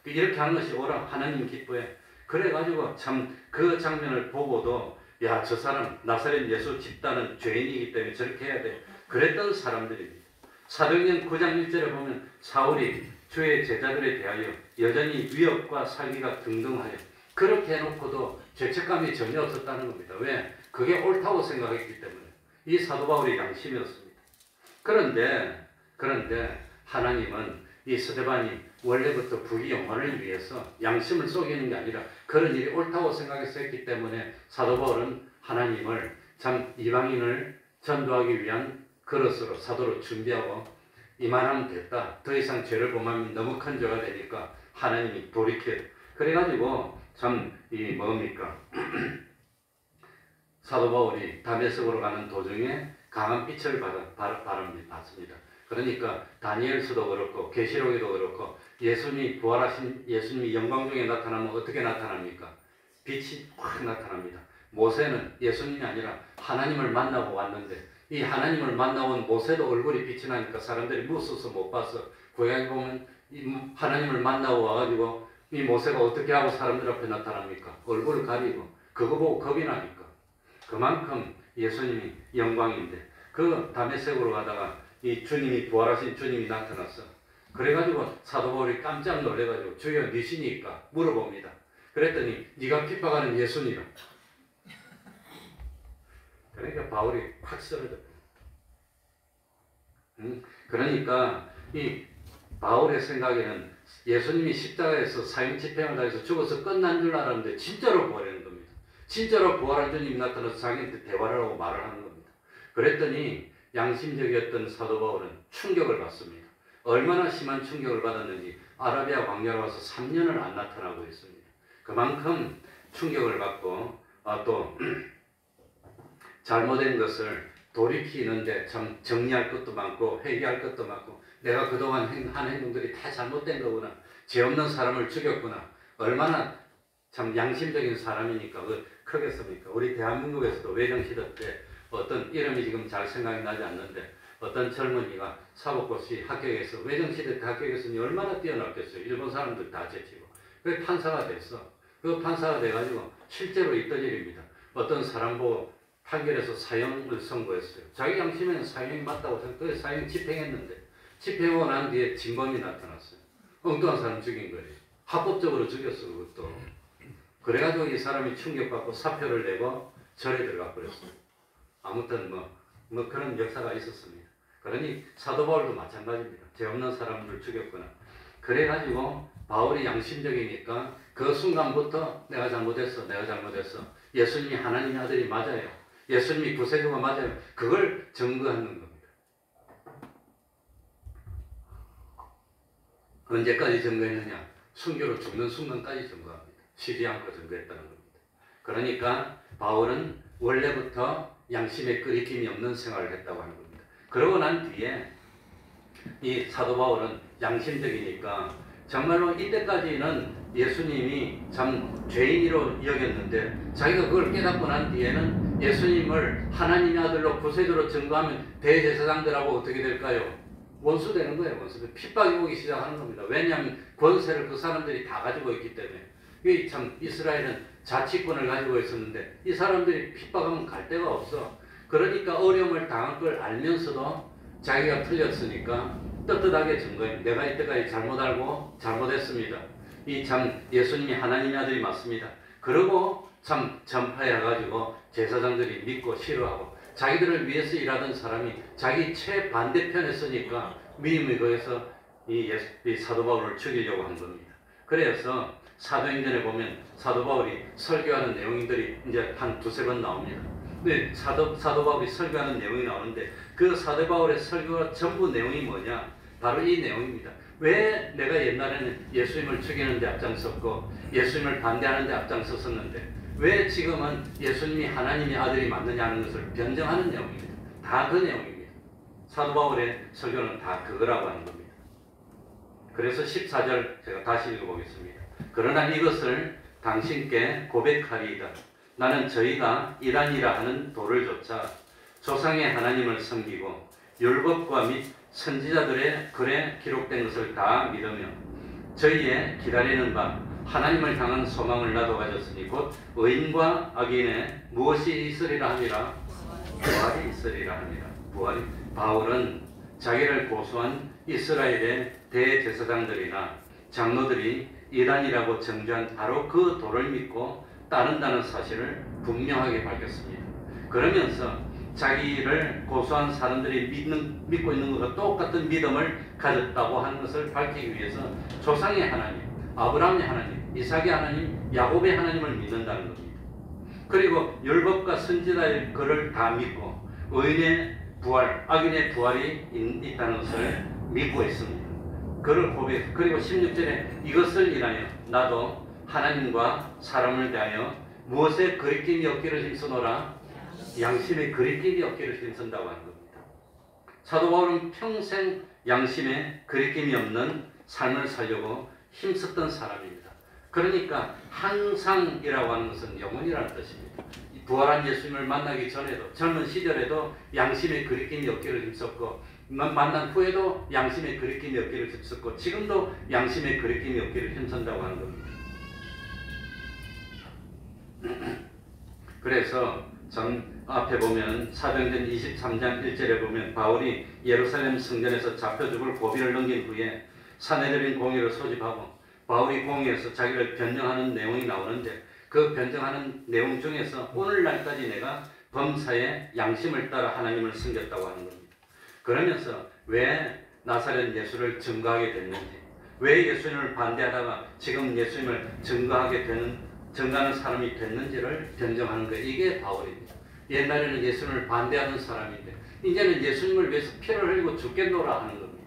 이렇게 하는 것이 오라 하나님 기뻐해. 그래가지고 참 그 장면을 보고도 야, 저 사람 나사렛 예수 집단은 죄인이기 때문에 저렇게 해야 돼. 그랬던 사람들입니다. 사도행전 9장 1절에 보면 사울이 주의 제자들에 대하여 여전히 위협과 사기가 등등하여 그렇게 해놓고도 죄책감이 전혀 없었다는 겁니다. 왜? 그게 옳다고 생각했기 때문에. 이 사도 바울의 양심이었습니다. 그런데 하나님은 이 스데반이 원래부터 부귀영화를 위해서 양심을 속이는 게 아니라 그런 일이 옳다고 생각해서 했기 때문에 사도 바울은 하나님을 참 이방인을 전도하기 위한 그릇으로 사도로 준비하고 이만하면 됐다. 더 이상 죄를 범하면 너무 큰 죄가 되니까 하나님이 돌이켜. 그래가지고 참 이 뭡니까? 사도 바울이 다메섹으로 가는 도중에 강한 빛을 받습니다. 그러니까 다니엘서도 그렇고 계시록에도 그렇고 예수님이 부활하신 예수님이 영광 중에 나타나면 어떻게 나타납니까? 빛이 확 나타납니다. 모세는 예수님이 아니라 하나님을 만나고 왔는데 이 하나님을 만나온 모세도 얼굴이 빛이 나니까 사람들이 무서워서 못 봤어. 고향에 보면 하나님을 만나고 와가지고 이 모세가 어떻게 하고 사람들 앞에 나타납니까? 얼굴을 가리고 그거 보고 겁이 나니까. 그만큼 예수님이 영광인데 그 다메섹으로 가다가 이 주님이 부활하신 주님이 나타났어. 그래가지고 사도 바울이 깜짝 놀래가지고 주여 니시니까 물어봅니다. 그랬더니 네가 핍박하는 예수니라. 그러니까 바울이 확 쓰러졌다. 그러니까 이 바울의 생각에는 예수님이 십자가에서 사형 집행을 당해서 죽어서 끝난 줄 알았는데 진짜로 부활하는 겁니다. 진짜로 부활한 주님이 나타나서 자기한테 대화를 하고 말을 하는 겁니다. 그랬더니 양심적이었던 사도 바울은 충격을 받습니다. 얼마나 심한 충격을 받았는지 아라비아 광야로 와서 3년을 안 나타나고 있습니다. 그만큼 충격을 받고 또 잘못된 것을 돌이키는데 참 정리할 것도 많고 회개할 것도 많고 내가 그동안 한 행동들이 다 잘못된 거구나. 죄 없는 사람을 죽였구나. 얼마나 참 양심적인 사람이니까 크겠습니까? 우리 대한민국에서도 외정시대 때 어떤 이름이 지금 잘 생각이 나지 않는데 어떤 젊은이가 사법고시 합격해서 외정시대 때 합격했으니 얼마나 뛰어났겠어요. 일본 사람들 다 제치고. 그게 판사가 됐어. 그 판사가 돼가지고 실제로 있던 일입니다. 어떤 사람 보고 판결에서 사형을 선고했어요. 자기 양심에는 사형이 맞다고 생각해서 사형 집행했는데 집행하고 난 뒤에 진범이 나타났어요. 엉뚱한 사람 죽인 거예요. 합법적으로 죽였어 그것도. 그래가지고 이 사람이 충격받고 사표를 내고 절에 들어가 버렸어요. 아무튼 뭐 그런 역사가 있었습니다. 그러니 사도 바울도 마찬가지입니다. 죄 없는 사람들 죽였구나. 그래가지고 바울이 양심적이니까 그 순간부터 내가 잘못했어. 예수님이 하나님의 아들이 맞아요. 예수님이 구세주가 맞아요. 그걸 증거하는 겁니다. 언제까지 증거했느냐? 순교로 죽는 순간까지 증거합니다. 쉬지 않고 증거했다는 겁니다. 그러니까 바울은 원래부터 양심에 끄리낌이 없는 생활을 했다고 하는 겁니다. 그러고 난 뒤에 이 사도 바울은 양심적이니까 정말로 이때까지는 예수님이 참 죄인으로 여겼는데 자기가 그걸 깨닫고 난 뒤에는 예수님을 하나님의 아들로 구세주로 증거하면 대제사장들하고 어떻게 될까요? 원수 되는 거예요. 원수. 핍박이 오기 시작하는 겁니다. 왜냐하면 권세를 그 사람들이 다 가지고 있기 때문에. 이게 참 이스라엘은 자치권을 가지고 있었는데 이 사람들이 핍박하면 갈 데가 없어. 그러니까 어려움을 당할 걸 알면서도 자기가 틀렸으니까 떳떳하게 증거해요. 내가 이때까지 잘못 알고 잘못했습니다. 이 참 예수님이 하나님의 아들이 맞습니다. 그러고 참 전파해가지고 제사장들이 믿고 싫어하고 자기들을 위해서 일하던 사람이 자기 최반대편에 서니까 미움이 거해서 이 사도 바울을 죽이려고 한 겁니다. 그래서 사도행전에 보면 사도 바울이 설교하는 내용들이 이제 한 두세 번 나옵니다. 근데 사도 바울이 설교하는 내용이 나오는데 그 사도 바울의 설교가 전부 내용이 뭐냐? 바로 이 내용입니다. 왜 내가 옛날에는 예수님을 죽이는 데 앞장섰고 예수님을 반대하는 데 앞장섰었는데 왜 지금은 예수님이 하나님의 아들이 맞느냐 하는 것을 변정하는 내용입니다. 다 그 내용입니다. 사도 바울의 설교는 다 그거라고 하는 겁니다. 그래서 14절 제가 다시 읽어보겠습니다. 그러나 이것을 당신께 고백하리이다. 나는 저희가 이란이라 하는 도를 조차 조상의 하나님을 섬기고 율법과 및 선지자들의 글에 기록된 것을 다 믿으며 저희의 기다리는 바 하나님을 향한 소망을 나도 가졌으니 곧 의인과 악인의 무엇이 있으리라 함이라. 부활이 있으리라 함이라. 부활이. 바울은 자기를 고소한 이스라엘의 대제사장들이나 장로들이 이단이라고 정죄한 바로 그 도를 믿고 따른다는 사실을 분명하게 밝혔습니다. 그러면서 자기를 고소한 사람들이 믿고 있는 것과 똑같은 믿음을 가졌다고 하는 것을 밝히기 위해서 조상의 하나님, 아브라함의 하나님, 이삭의 하나님, 야곱의 하나님을 믿는다는 겁니다. 그리고 율법과 선지자의 글을 다 믿고 의인의 부활, 악인의 부활이 있다는 것을 믿고 있습니다. 그를 고백. 그리고 16절에 이것을 인하여 나도 하나님과 사람을 대하여 무엇에 거리낌이 없기를 힘쓰노라. 양심에 거리낌이 없기를 힘쓴다고 하는 겁니다. 사도 바울은 평생 양심에 거리낌이 없는 삶을 살려고 힘썼던 사람입니다. 그러니까 항상이라고 하는 것은 영원이라는 뜻입니다. 부활한 예수님을 만나기 전에도 젊은 시절에도 양심에 거리낌이 없기를 힘썼고 만난 후에도 양심에 거리낌이 없기를 힘썼고 지금도 양심에 거리낌이 없기를 힘쓴다고 하는 겁니다. 그래서 앞에 보면 사도행전 23장 1절에 보면 바울이 예루살렘 성전에서 잡혀 죽을 고비를 넘긴 후에 사내들인 공의를 소집하고 바울이 공의에서 자기를 변정하는 내용이 나오는데 그 변정하는 내용 중에서 오늘날까지 내가 범사의 양심을 따라 하나님을 섬겼다고 하는 겁니다. 그러면서 왜 나사렛 예수를 증거하게 됐는지, 왜 예수님을 반대하다가 지금 예수님을 증거하는 사람이 됐는지를 변정하는 거예요. 이게 바울입니다. 옛날에는 예수님을 반대하는 사람인데 이제는 예수님을 위해서 피를 흘리고 죽겠노라 하는 겁니다.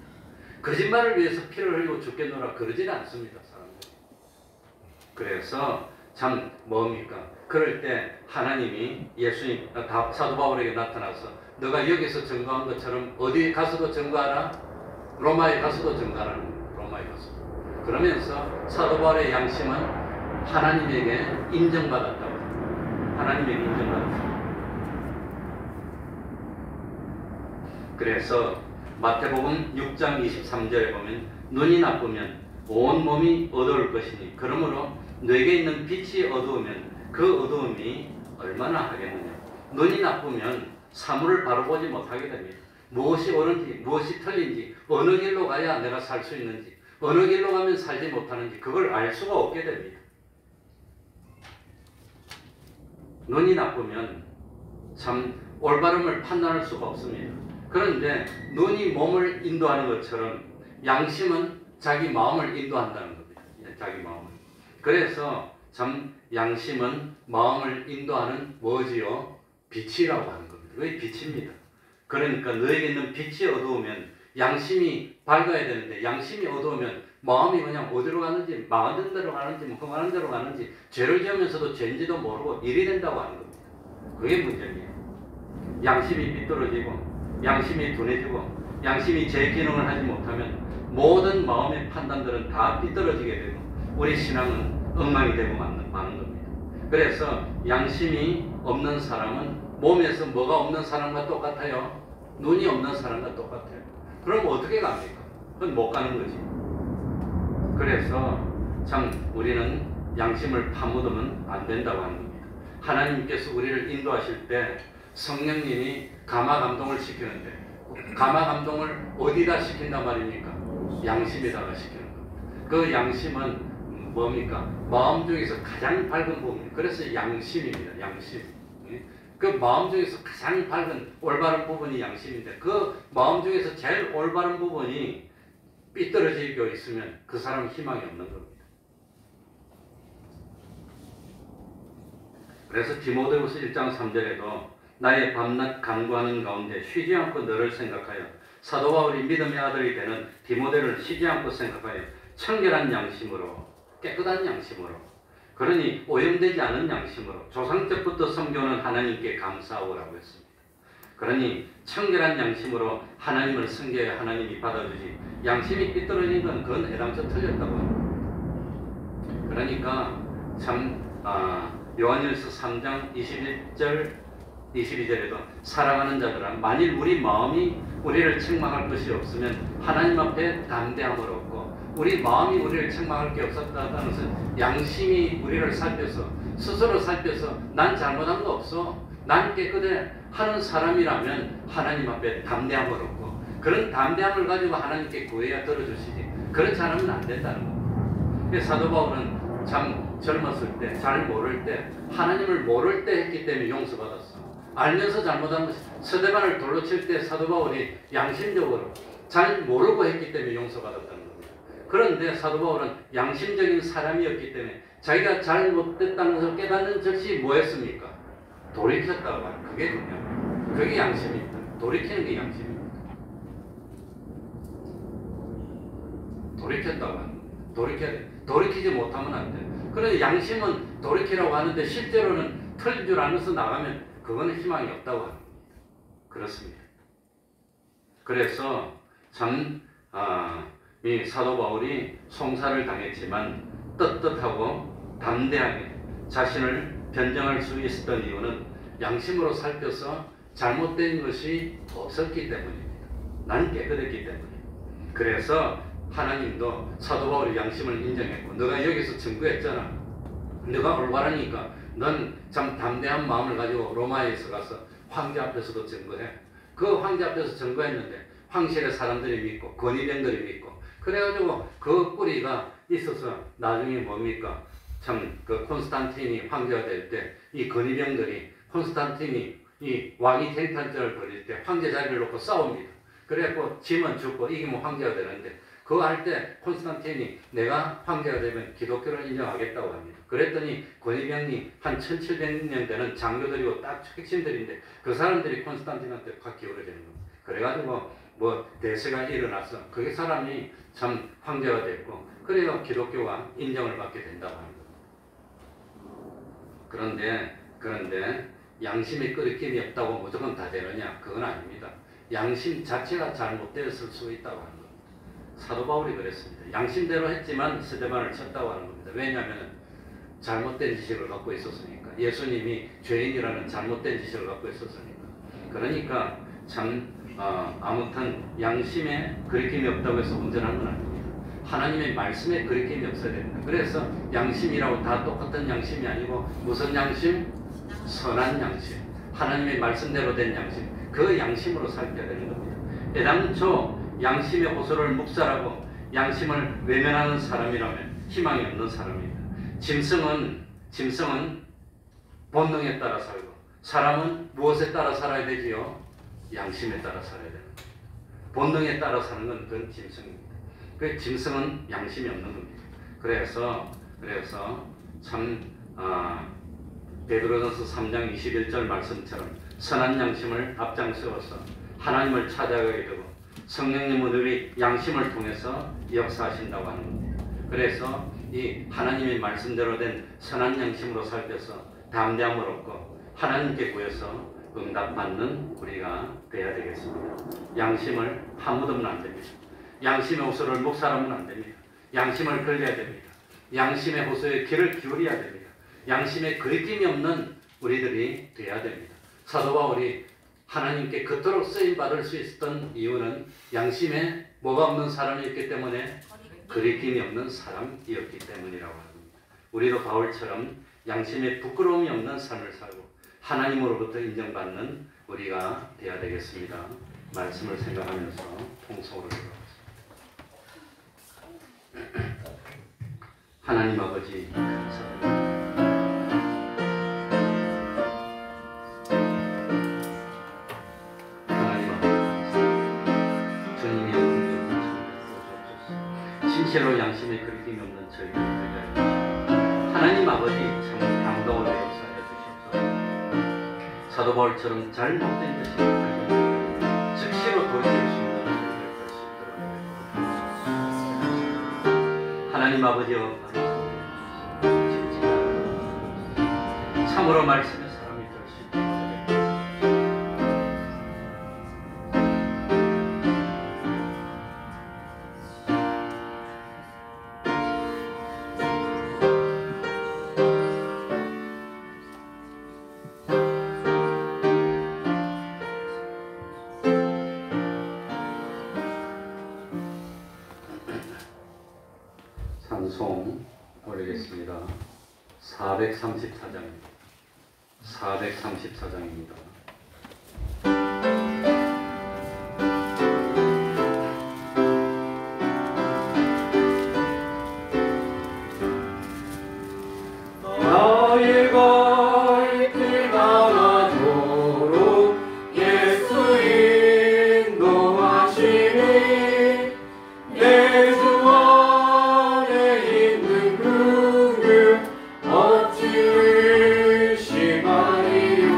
거짓말을 위해서 피를 흘리고 죽겠노라 그러지는 않습니다. 사람들이. 그래서 참 뭡니까? 그럴 때 하나님이 예수님 사도 바울에게 나타나서 너가 여기서 증거한 것처럼 어디 가서도 증거하라. 로마에 가서도 증거하라는 겁니다. 로마에 가서. 그러면서 사도 바울의 양심은 하나님에게 인정받았다고. 하나님에게 인정받았습니다. 그래서 마태복음 6장 23절에 보면 눈이 나쁘면 온 몸이 어두울 것이니 그러므로 너에게 있는 빛이 어두우면 그 어두움이 얼마나 하겠느냐. 눈이 나쁘면 사물을 바로 보지 못하게 됩니다. 무엇이 옳은지 무엇이 틀린지 어느 길로 가야 내가 살 수 있는지 어느 길로 가면 살지 못하는지 그걸 알 수가 없게 됩니다. 눈이 나쁘면 참 올바름을 판단할 수가 없습니다. 그런데 눈이 몸을 인도하는 것처럼 양심은 자기 마음을 인도한다는 겁니다. 자기 마음을. 그래서 참 양심은 마음을 인도하는 뭐지요? 빛이라고 하는 겁니다. 그게 빛입니다. 그러니까 너에게 있는 빛이 어두우면 양심이 밝아야 되는데 양심이 어두우면 마음이 그냥 어디로 가는지 망하는 대로 가는지 험하는 대로 가는지 죄를 지으면서도 죄인지도 모르고 일이 된다고 하는 겁니다. 그게 문제입니다. 양심이 삐뚤어지고 양심이 둔해지고 양심이 제 기능을 하지 못하면 모든 마음의 판단들은 다 삐뚤어지게 되고 우리 신앙은 엉망이 되고 마는 겁니다. 그래서 양심이 없는 사람은 몸에서 뭐가 없는 사람과 똑같아요? 눈이 없는 사람과 똑같아요. 그럼 어떻게 갑니까? 그건 못 가는 거지. 그래서 참 우리는 양심을 파묻으면 안 된다고 하는 겁니다. 하나님께서 우리를 인도하실 때 성령님이 감화감동을 시키는데 감화감동을 어디다 시킨단 말입니까? 양심에다가 시키는 겁니다. 그 양심은 뭡니까? 마음 중에서 가장 밝은 부분. 그래서 양심입니다. 양심. 그 마음 중에서 가장 밝은 올바른 부분이 양심인데 그 마음 중에서 제일 올바른 부분이 삐뚤어지고 있으면 그 사람은 희망이 없는 겁니다. 그래서 디모데후서 1장 3절에도 나의 밤낮 간구하는 가운데 쉬지 않고 너를 생각하여 사도 바울이 믿음의 아들이 되는 디모데를 쉬지 않고 생각하여 청결한 양심으로 깨끗한 양심으로 그러니 오염되지 않은 양심으로 조상 때부터 섬겨오는 하나님께 감사하오라고 했습니다. 그러니 청결한 양심으로 하나님을 섬겨야 하나님이 받아주지 양심이 삐뚤어진 건 그건 애당초 틀렸다고 합니다. 그러니까 참 요한일서 3장 21절 22절에도 살아가는 자들아 만일 우리 마음이 우리를 책망할 것이 없으면 하나님 앞에 담대함을 얻고 우리 마음이 우리를 책망할 게 없었다는 것은 양심이 우리를 살펴서 스스로 살펴서 난 잘못한 거 없어 난 깨끗해 하는 사람이라면 하나님 앞에 담대함을 얻고 그런 담대함을 가지고 하나님께 구해야 들어주시지 그렇지 않으면 안 된다는 거예요. 사도 바울은 참 젊었을 때 잘 모를 때 하나님을 모를 때 했기 때문에 용서받았어. 알면서 잘못한 것이 스데반을 돌로 칠 때 사도 바울이 양심적으로 잘 모르고 했기 때문에 용서받았다는 겁니다. 그런데 사도 바울은 양심적인 사람이었기 때문에 자기가 잘못됐다는 것을 깨닫는 즉시 뭐 했습니까? 돌이켰다고 하는 그게 중요합니다. 그게 양심입니다. 돌이키는 게 양심입니다. 돌이켰다고 하는 겁니다. 돌이켜야 돼. 돌이키지 못하면 안 돼. 그런데 양심은 돌이키라고 하는데 실제로는 틀린 줄 알면서 나가면 그거는 희망이 없다고 합니다. 그렇습니다. 그래서 참 이 사도 바울이 송사를 당했지만 떳떳하고 담대하게 자신을 변정할 수 있었던 이유는 양심으로 살펴서 잘못된 것이 없었기 때문입니다. 난 깨끗했기 때문입니다. 그래서 하나님도 사도 바울의 양심을 인정했고 너가 여기서 증거했잖아. 너가 올바르니까 넌 참 담대한 마음을 가지고 로마에서 가서 황제 앞에서도 증거해. 그 황제 앞에서 증거했는데 황실의 사람들이 믿고 권위병들이 믿고 그래가지고 그 뿌리가 있어서 나중에 뭡니까? 참 그 콘스탄틴이 황제가 될 때 이 권위병들이 콘스탄틴이 이 왕이 쟁탈전을 벌일 때 황제 자리를 놓고 싸웁니다. 그래갖고 지면 죽고 이기면 황제가 되는데 그거 할 때 콘스탄틴이 내가 황제가 되면 기독교를 인정하겠다고 합니다. 그랬더니 권위병이 한 1700년 되는 장교들이고 딱 핵심들인데 그 사람들이 콘스탄틴한테 확 기울어지는 겁니다. 그래가지고 뭐 대세가 일어나서 그게 사람이 참 황제가 됐고 그래야 기독교가 인정을 받게 된다고 합니다. 그런데 양심에 끓임이 없다고 무조건 다 되느냐? 그건 아닙니다. 양심 자체가 잘못되었을 수 있다고 하는 겁니다. 사도 바울이 그랬습니다. 양심대로 했지만 스데반을 쳤다고 하는 겁니다. 왜냐하면 잘못된 지식을 갖고 있었으니까. 예수님이 죄인이라는 잘못된 지식을 갖고 있었으니까. 그러니까 참 아무튼 양심에 그리낌이 없다고 해서 온전한 건 아닙니다. 하나님의 말씀에 그리낌이 없어야 됩니다. 그래서 양심이라고 다 똑같은 양심이 아니고 무슨 양심? 선한 양심. 하나님의 말씀대로 된 양심. 그 양심으로 살펴야 되는 겁니다. 애당초 양심의 호소를 묵살하고 양심을 외면하는 사람이라면 희망이 없는 사람입니다. 짐승은 본능에 따라 살고 사람은 무엇에 따라 살아야 되지요? 양심에 따라 살아야 됩니다. 본능에 따라 사는 건 그건 짐승입니다. 그 짐승은 양심이 없는 겁니다. 그래서 참 베드로전서 3장 21절 말씀처럼 선한 양심을 앞장세워서 하나님을 찾아가게 되고 성령님은 우리 양심을 통해서 역사하신다고 하는 겁니다. 그래서 이 하나님의 말씀대로 된 선한 양심으로 살펴서 담대함을 얻고 하나님께 구해서 응답받는 우리가 되어야 되겠습니다. 양심을 파묻으면 안 됩니다. 양심의 호소를 묵살하면 안 됩니다. 양심을 걸려야 됩니다. 양심의 호소에 귀를 기울여야 됩니다. 양심에 거리낌이 없는 우리들이 되어야 됩니다. 사도 바울이 하나님께 그토록 쓰임받을 수 있었던 이유는 양심에 뭐가 없는 사람이었기 때문에 거리낌이 없는 사람이었기 때문이라고 합니다. 우리도 바울처럼 양심에 부끄러움이 없는 삶을 살고 하나님으로부터 인정받는 우리가 되어야 되겠습니다. 말씀을 생각하면서 통성으로 들어가겠습니다. 하나님 아버지 감사합니다. 하나님 아버지 주님의 은혜를 주옵소서. 진실로 양심에 그리낌이 없는 저희를 되게 하여 주시옵소서. 하나님 아버지 참 감동을 역사해 주시옵소서. 사도 바울처럼 잘못된 것이 발견되면 즉시로 돌이킬 수 있는 저희를 될 수 있도록 해 주옵소서. 하나님 아버지여 참으로 말씀의 사람이 될 수 있도록 찬송 올리겠습니다. 434장입니다. 434장입니다. 나의 갈 길 나가도록 예수 인도하시니 내 주 안에 있는 그늘 어찌 의심하리요.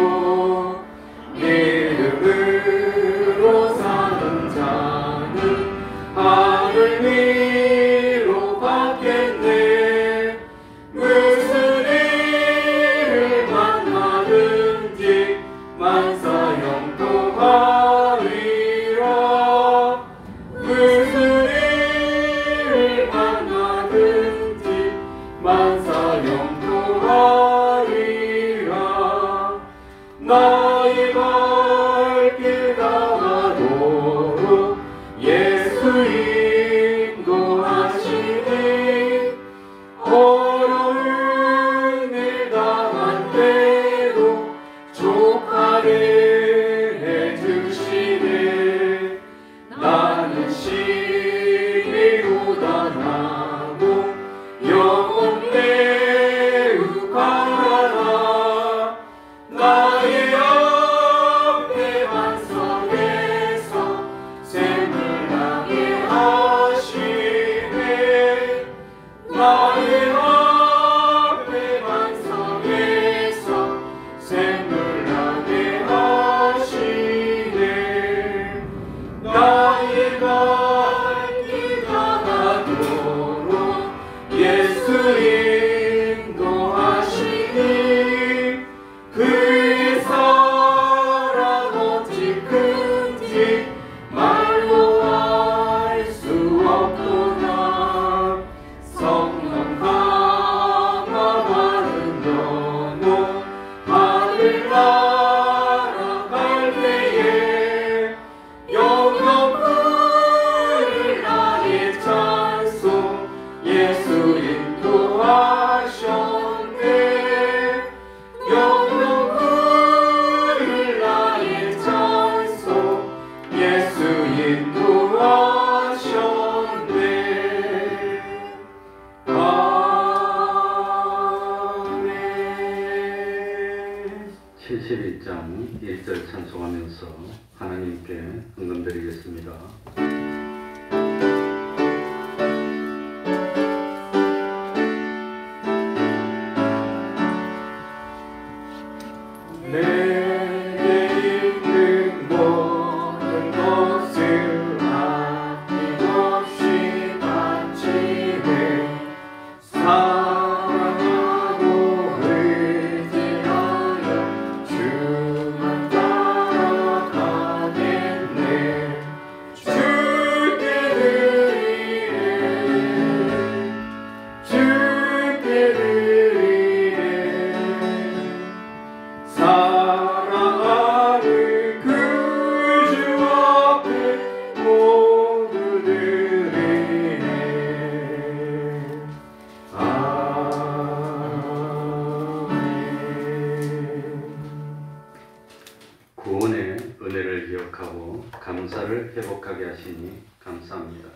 믿음으로 사는 자는 하늘 위로 받겠네. 무슨 일을 만나든지 만사 형통하리라. 무슨 일을 만나든지 만사 형통하리라. 나의 발길 나가도록 예수 인도하시니 어려운 일 당한 때도 족하게 해주시네. 나는 심히 고단하고 영혼 매우 가난하. 나의 앞에 반석에서 샘을 나게 하시네. 나의 앞에 반석에서 샘을 나게 하시네. 나의 갈길 나가도록 예수 인도하시니 그의 사랑 어찌 큰지 말로 알 수 없구나. 성령 강화하는 너무 하늘 날아갈 때에 영영 부를 나의 찬송 예수 인도하셨네. 영영 부를 나의 찬송 예수 인도하셨네. 아멘. 71장 1절 찬송하면서 하나님께 헌금드리겠습니다. 회복하게 하시니 감사합니다.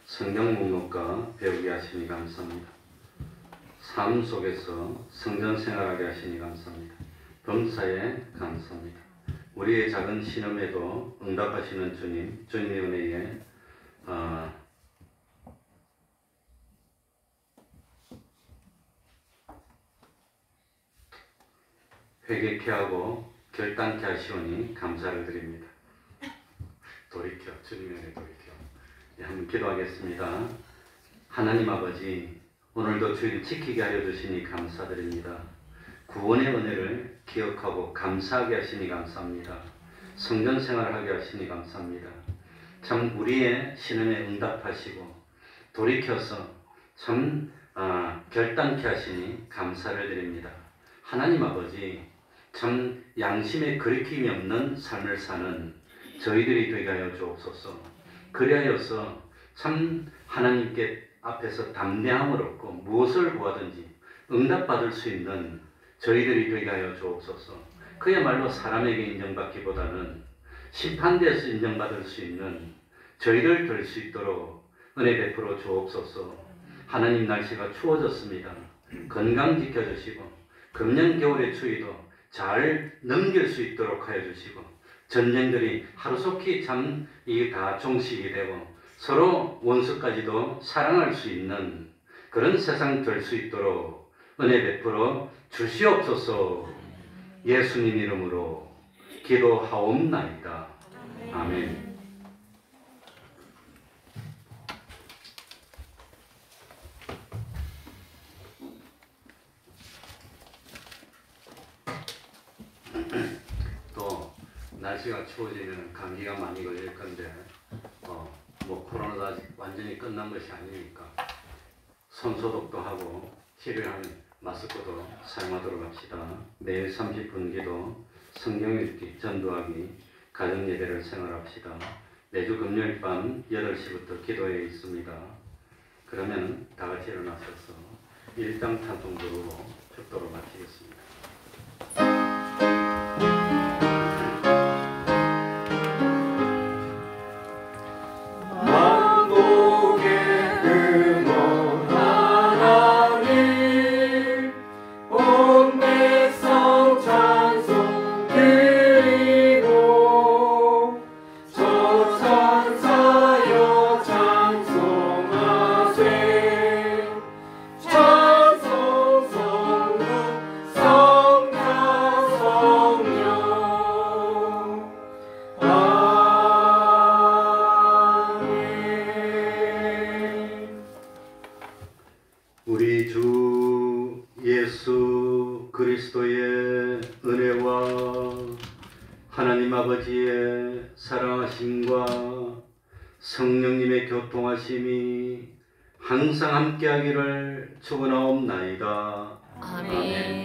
성경 목록과 배우게 하시니 감사합니다. 삶 속에서 성전 생활하게 하시니 감사합니다. 범사에 감사합니다. 우리의 작은 신음에도 응답하시는 주님, 주님의 은혜에 회개케 하고 결단케 하시오니 감사를 드립니다. 돌이켜, 주님의 은혜 돌이켜. 네, 한번 기도하겠습니다. 하나님 아버지, 오늘도 주일 지키게 하여 주시니 감사드립니다. 구원의 은혜를 기억하고 감사하게 하시니 감사합니다. 성전 생활하게 하시니 감사합니다. 참 우리의 신음에 응답하시고 돌이켜서 참 결단케 하시니 감사를 드립니다. 하나님 아버지, 참 양심에 거리낌이 없는 삶을 사는 저희들이 되게 하여 주옵소서. 그리하여서 참 하나님께 앞에서 담대함을 얻고 무엇을 구하든지 응답받을 수 있는 저희들이 되게 하여 주옵소서. 그야말로 사람에게 인정받기보다는 심판대에서 인정받을 수 있는 저희들 될 수 있도록 은혜 베풀어 주옵소서. 하나님, 날씨가 추워졌습니다. 건강 지켜주시고 금년 겨울의 추위도 잘 넘길 수 있도록 하여 주시고 전쟁들이 하루속히 참 이게 다 종식이 되고 서로 원수까지도 사랑할 수 있는 그런 세상 될 수 있도록 은혜 베풀어 주시옵소서. 예수님 이름으로 기도하옵나이다. 아멘. 또 날씨가 추워지면 감기가 많이 걸릴 건데 뭐 코로나도 아직 완전히 끝난 것이 아니니까 손 소독도 하고 치료하는 마스크도 사용하도록 합시다. 매일 30분 기도, 성경 읽기, 전도하기, 가정 예배를 생활합시다. 매주 금요일 밤 8시부터 기도회에 있습니다. 그러면 다 같이 일어나셔서 일당 찬송 부르고 축도로 마치겠습니다. 우리 주 예수 그리스도의 은혜와 하나님 아버지의 사랑하심과 성령님의 교통하심이 항상 함께하기를 축원하옵나이다. 아멘.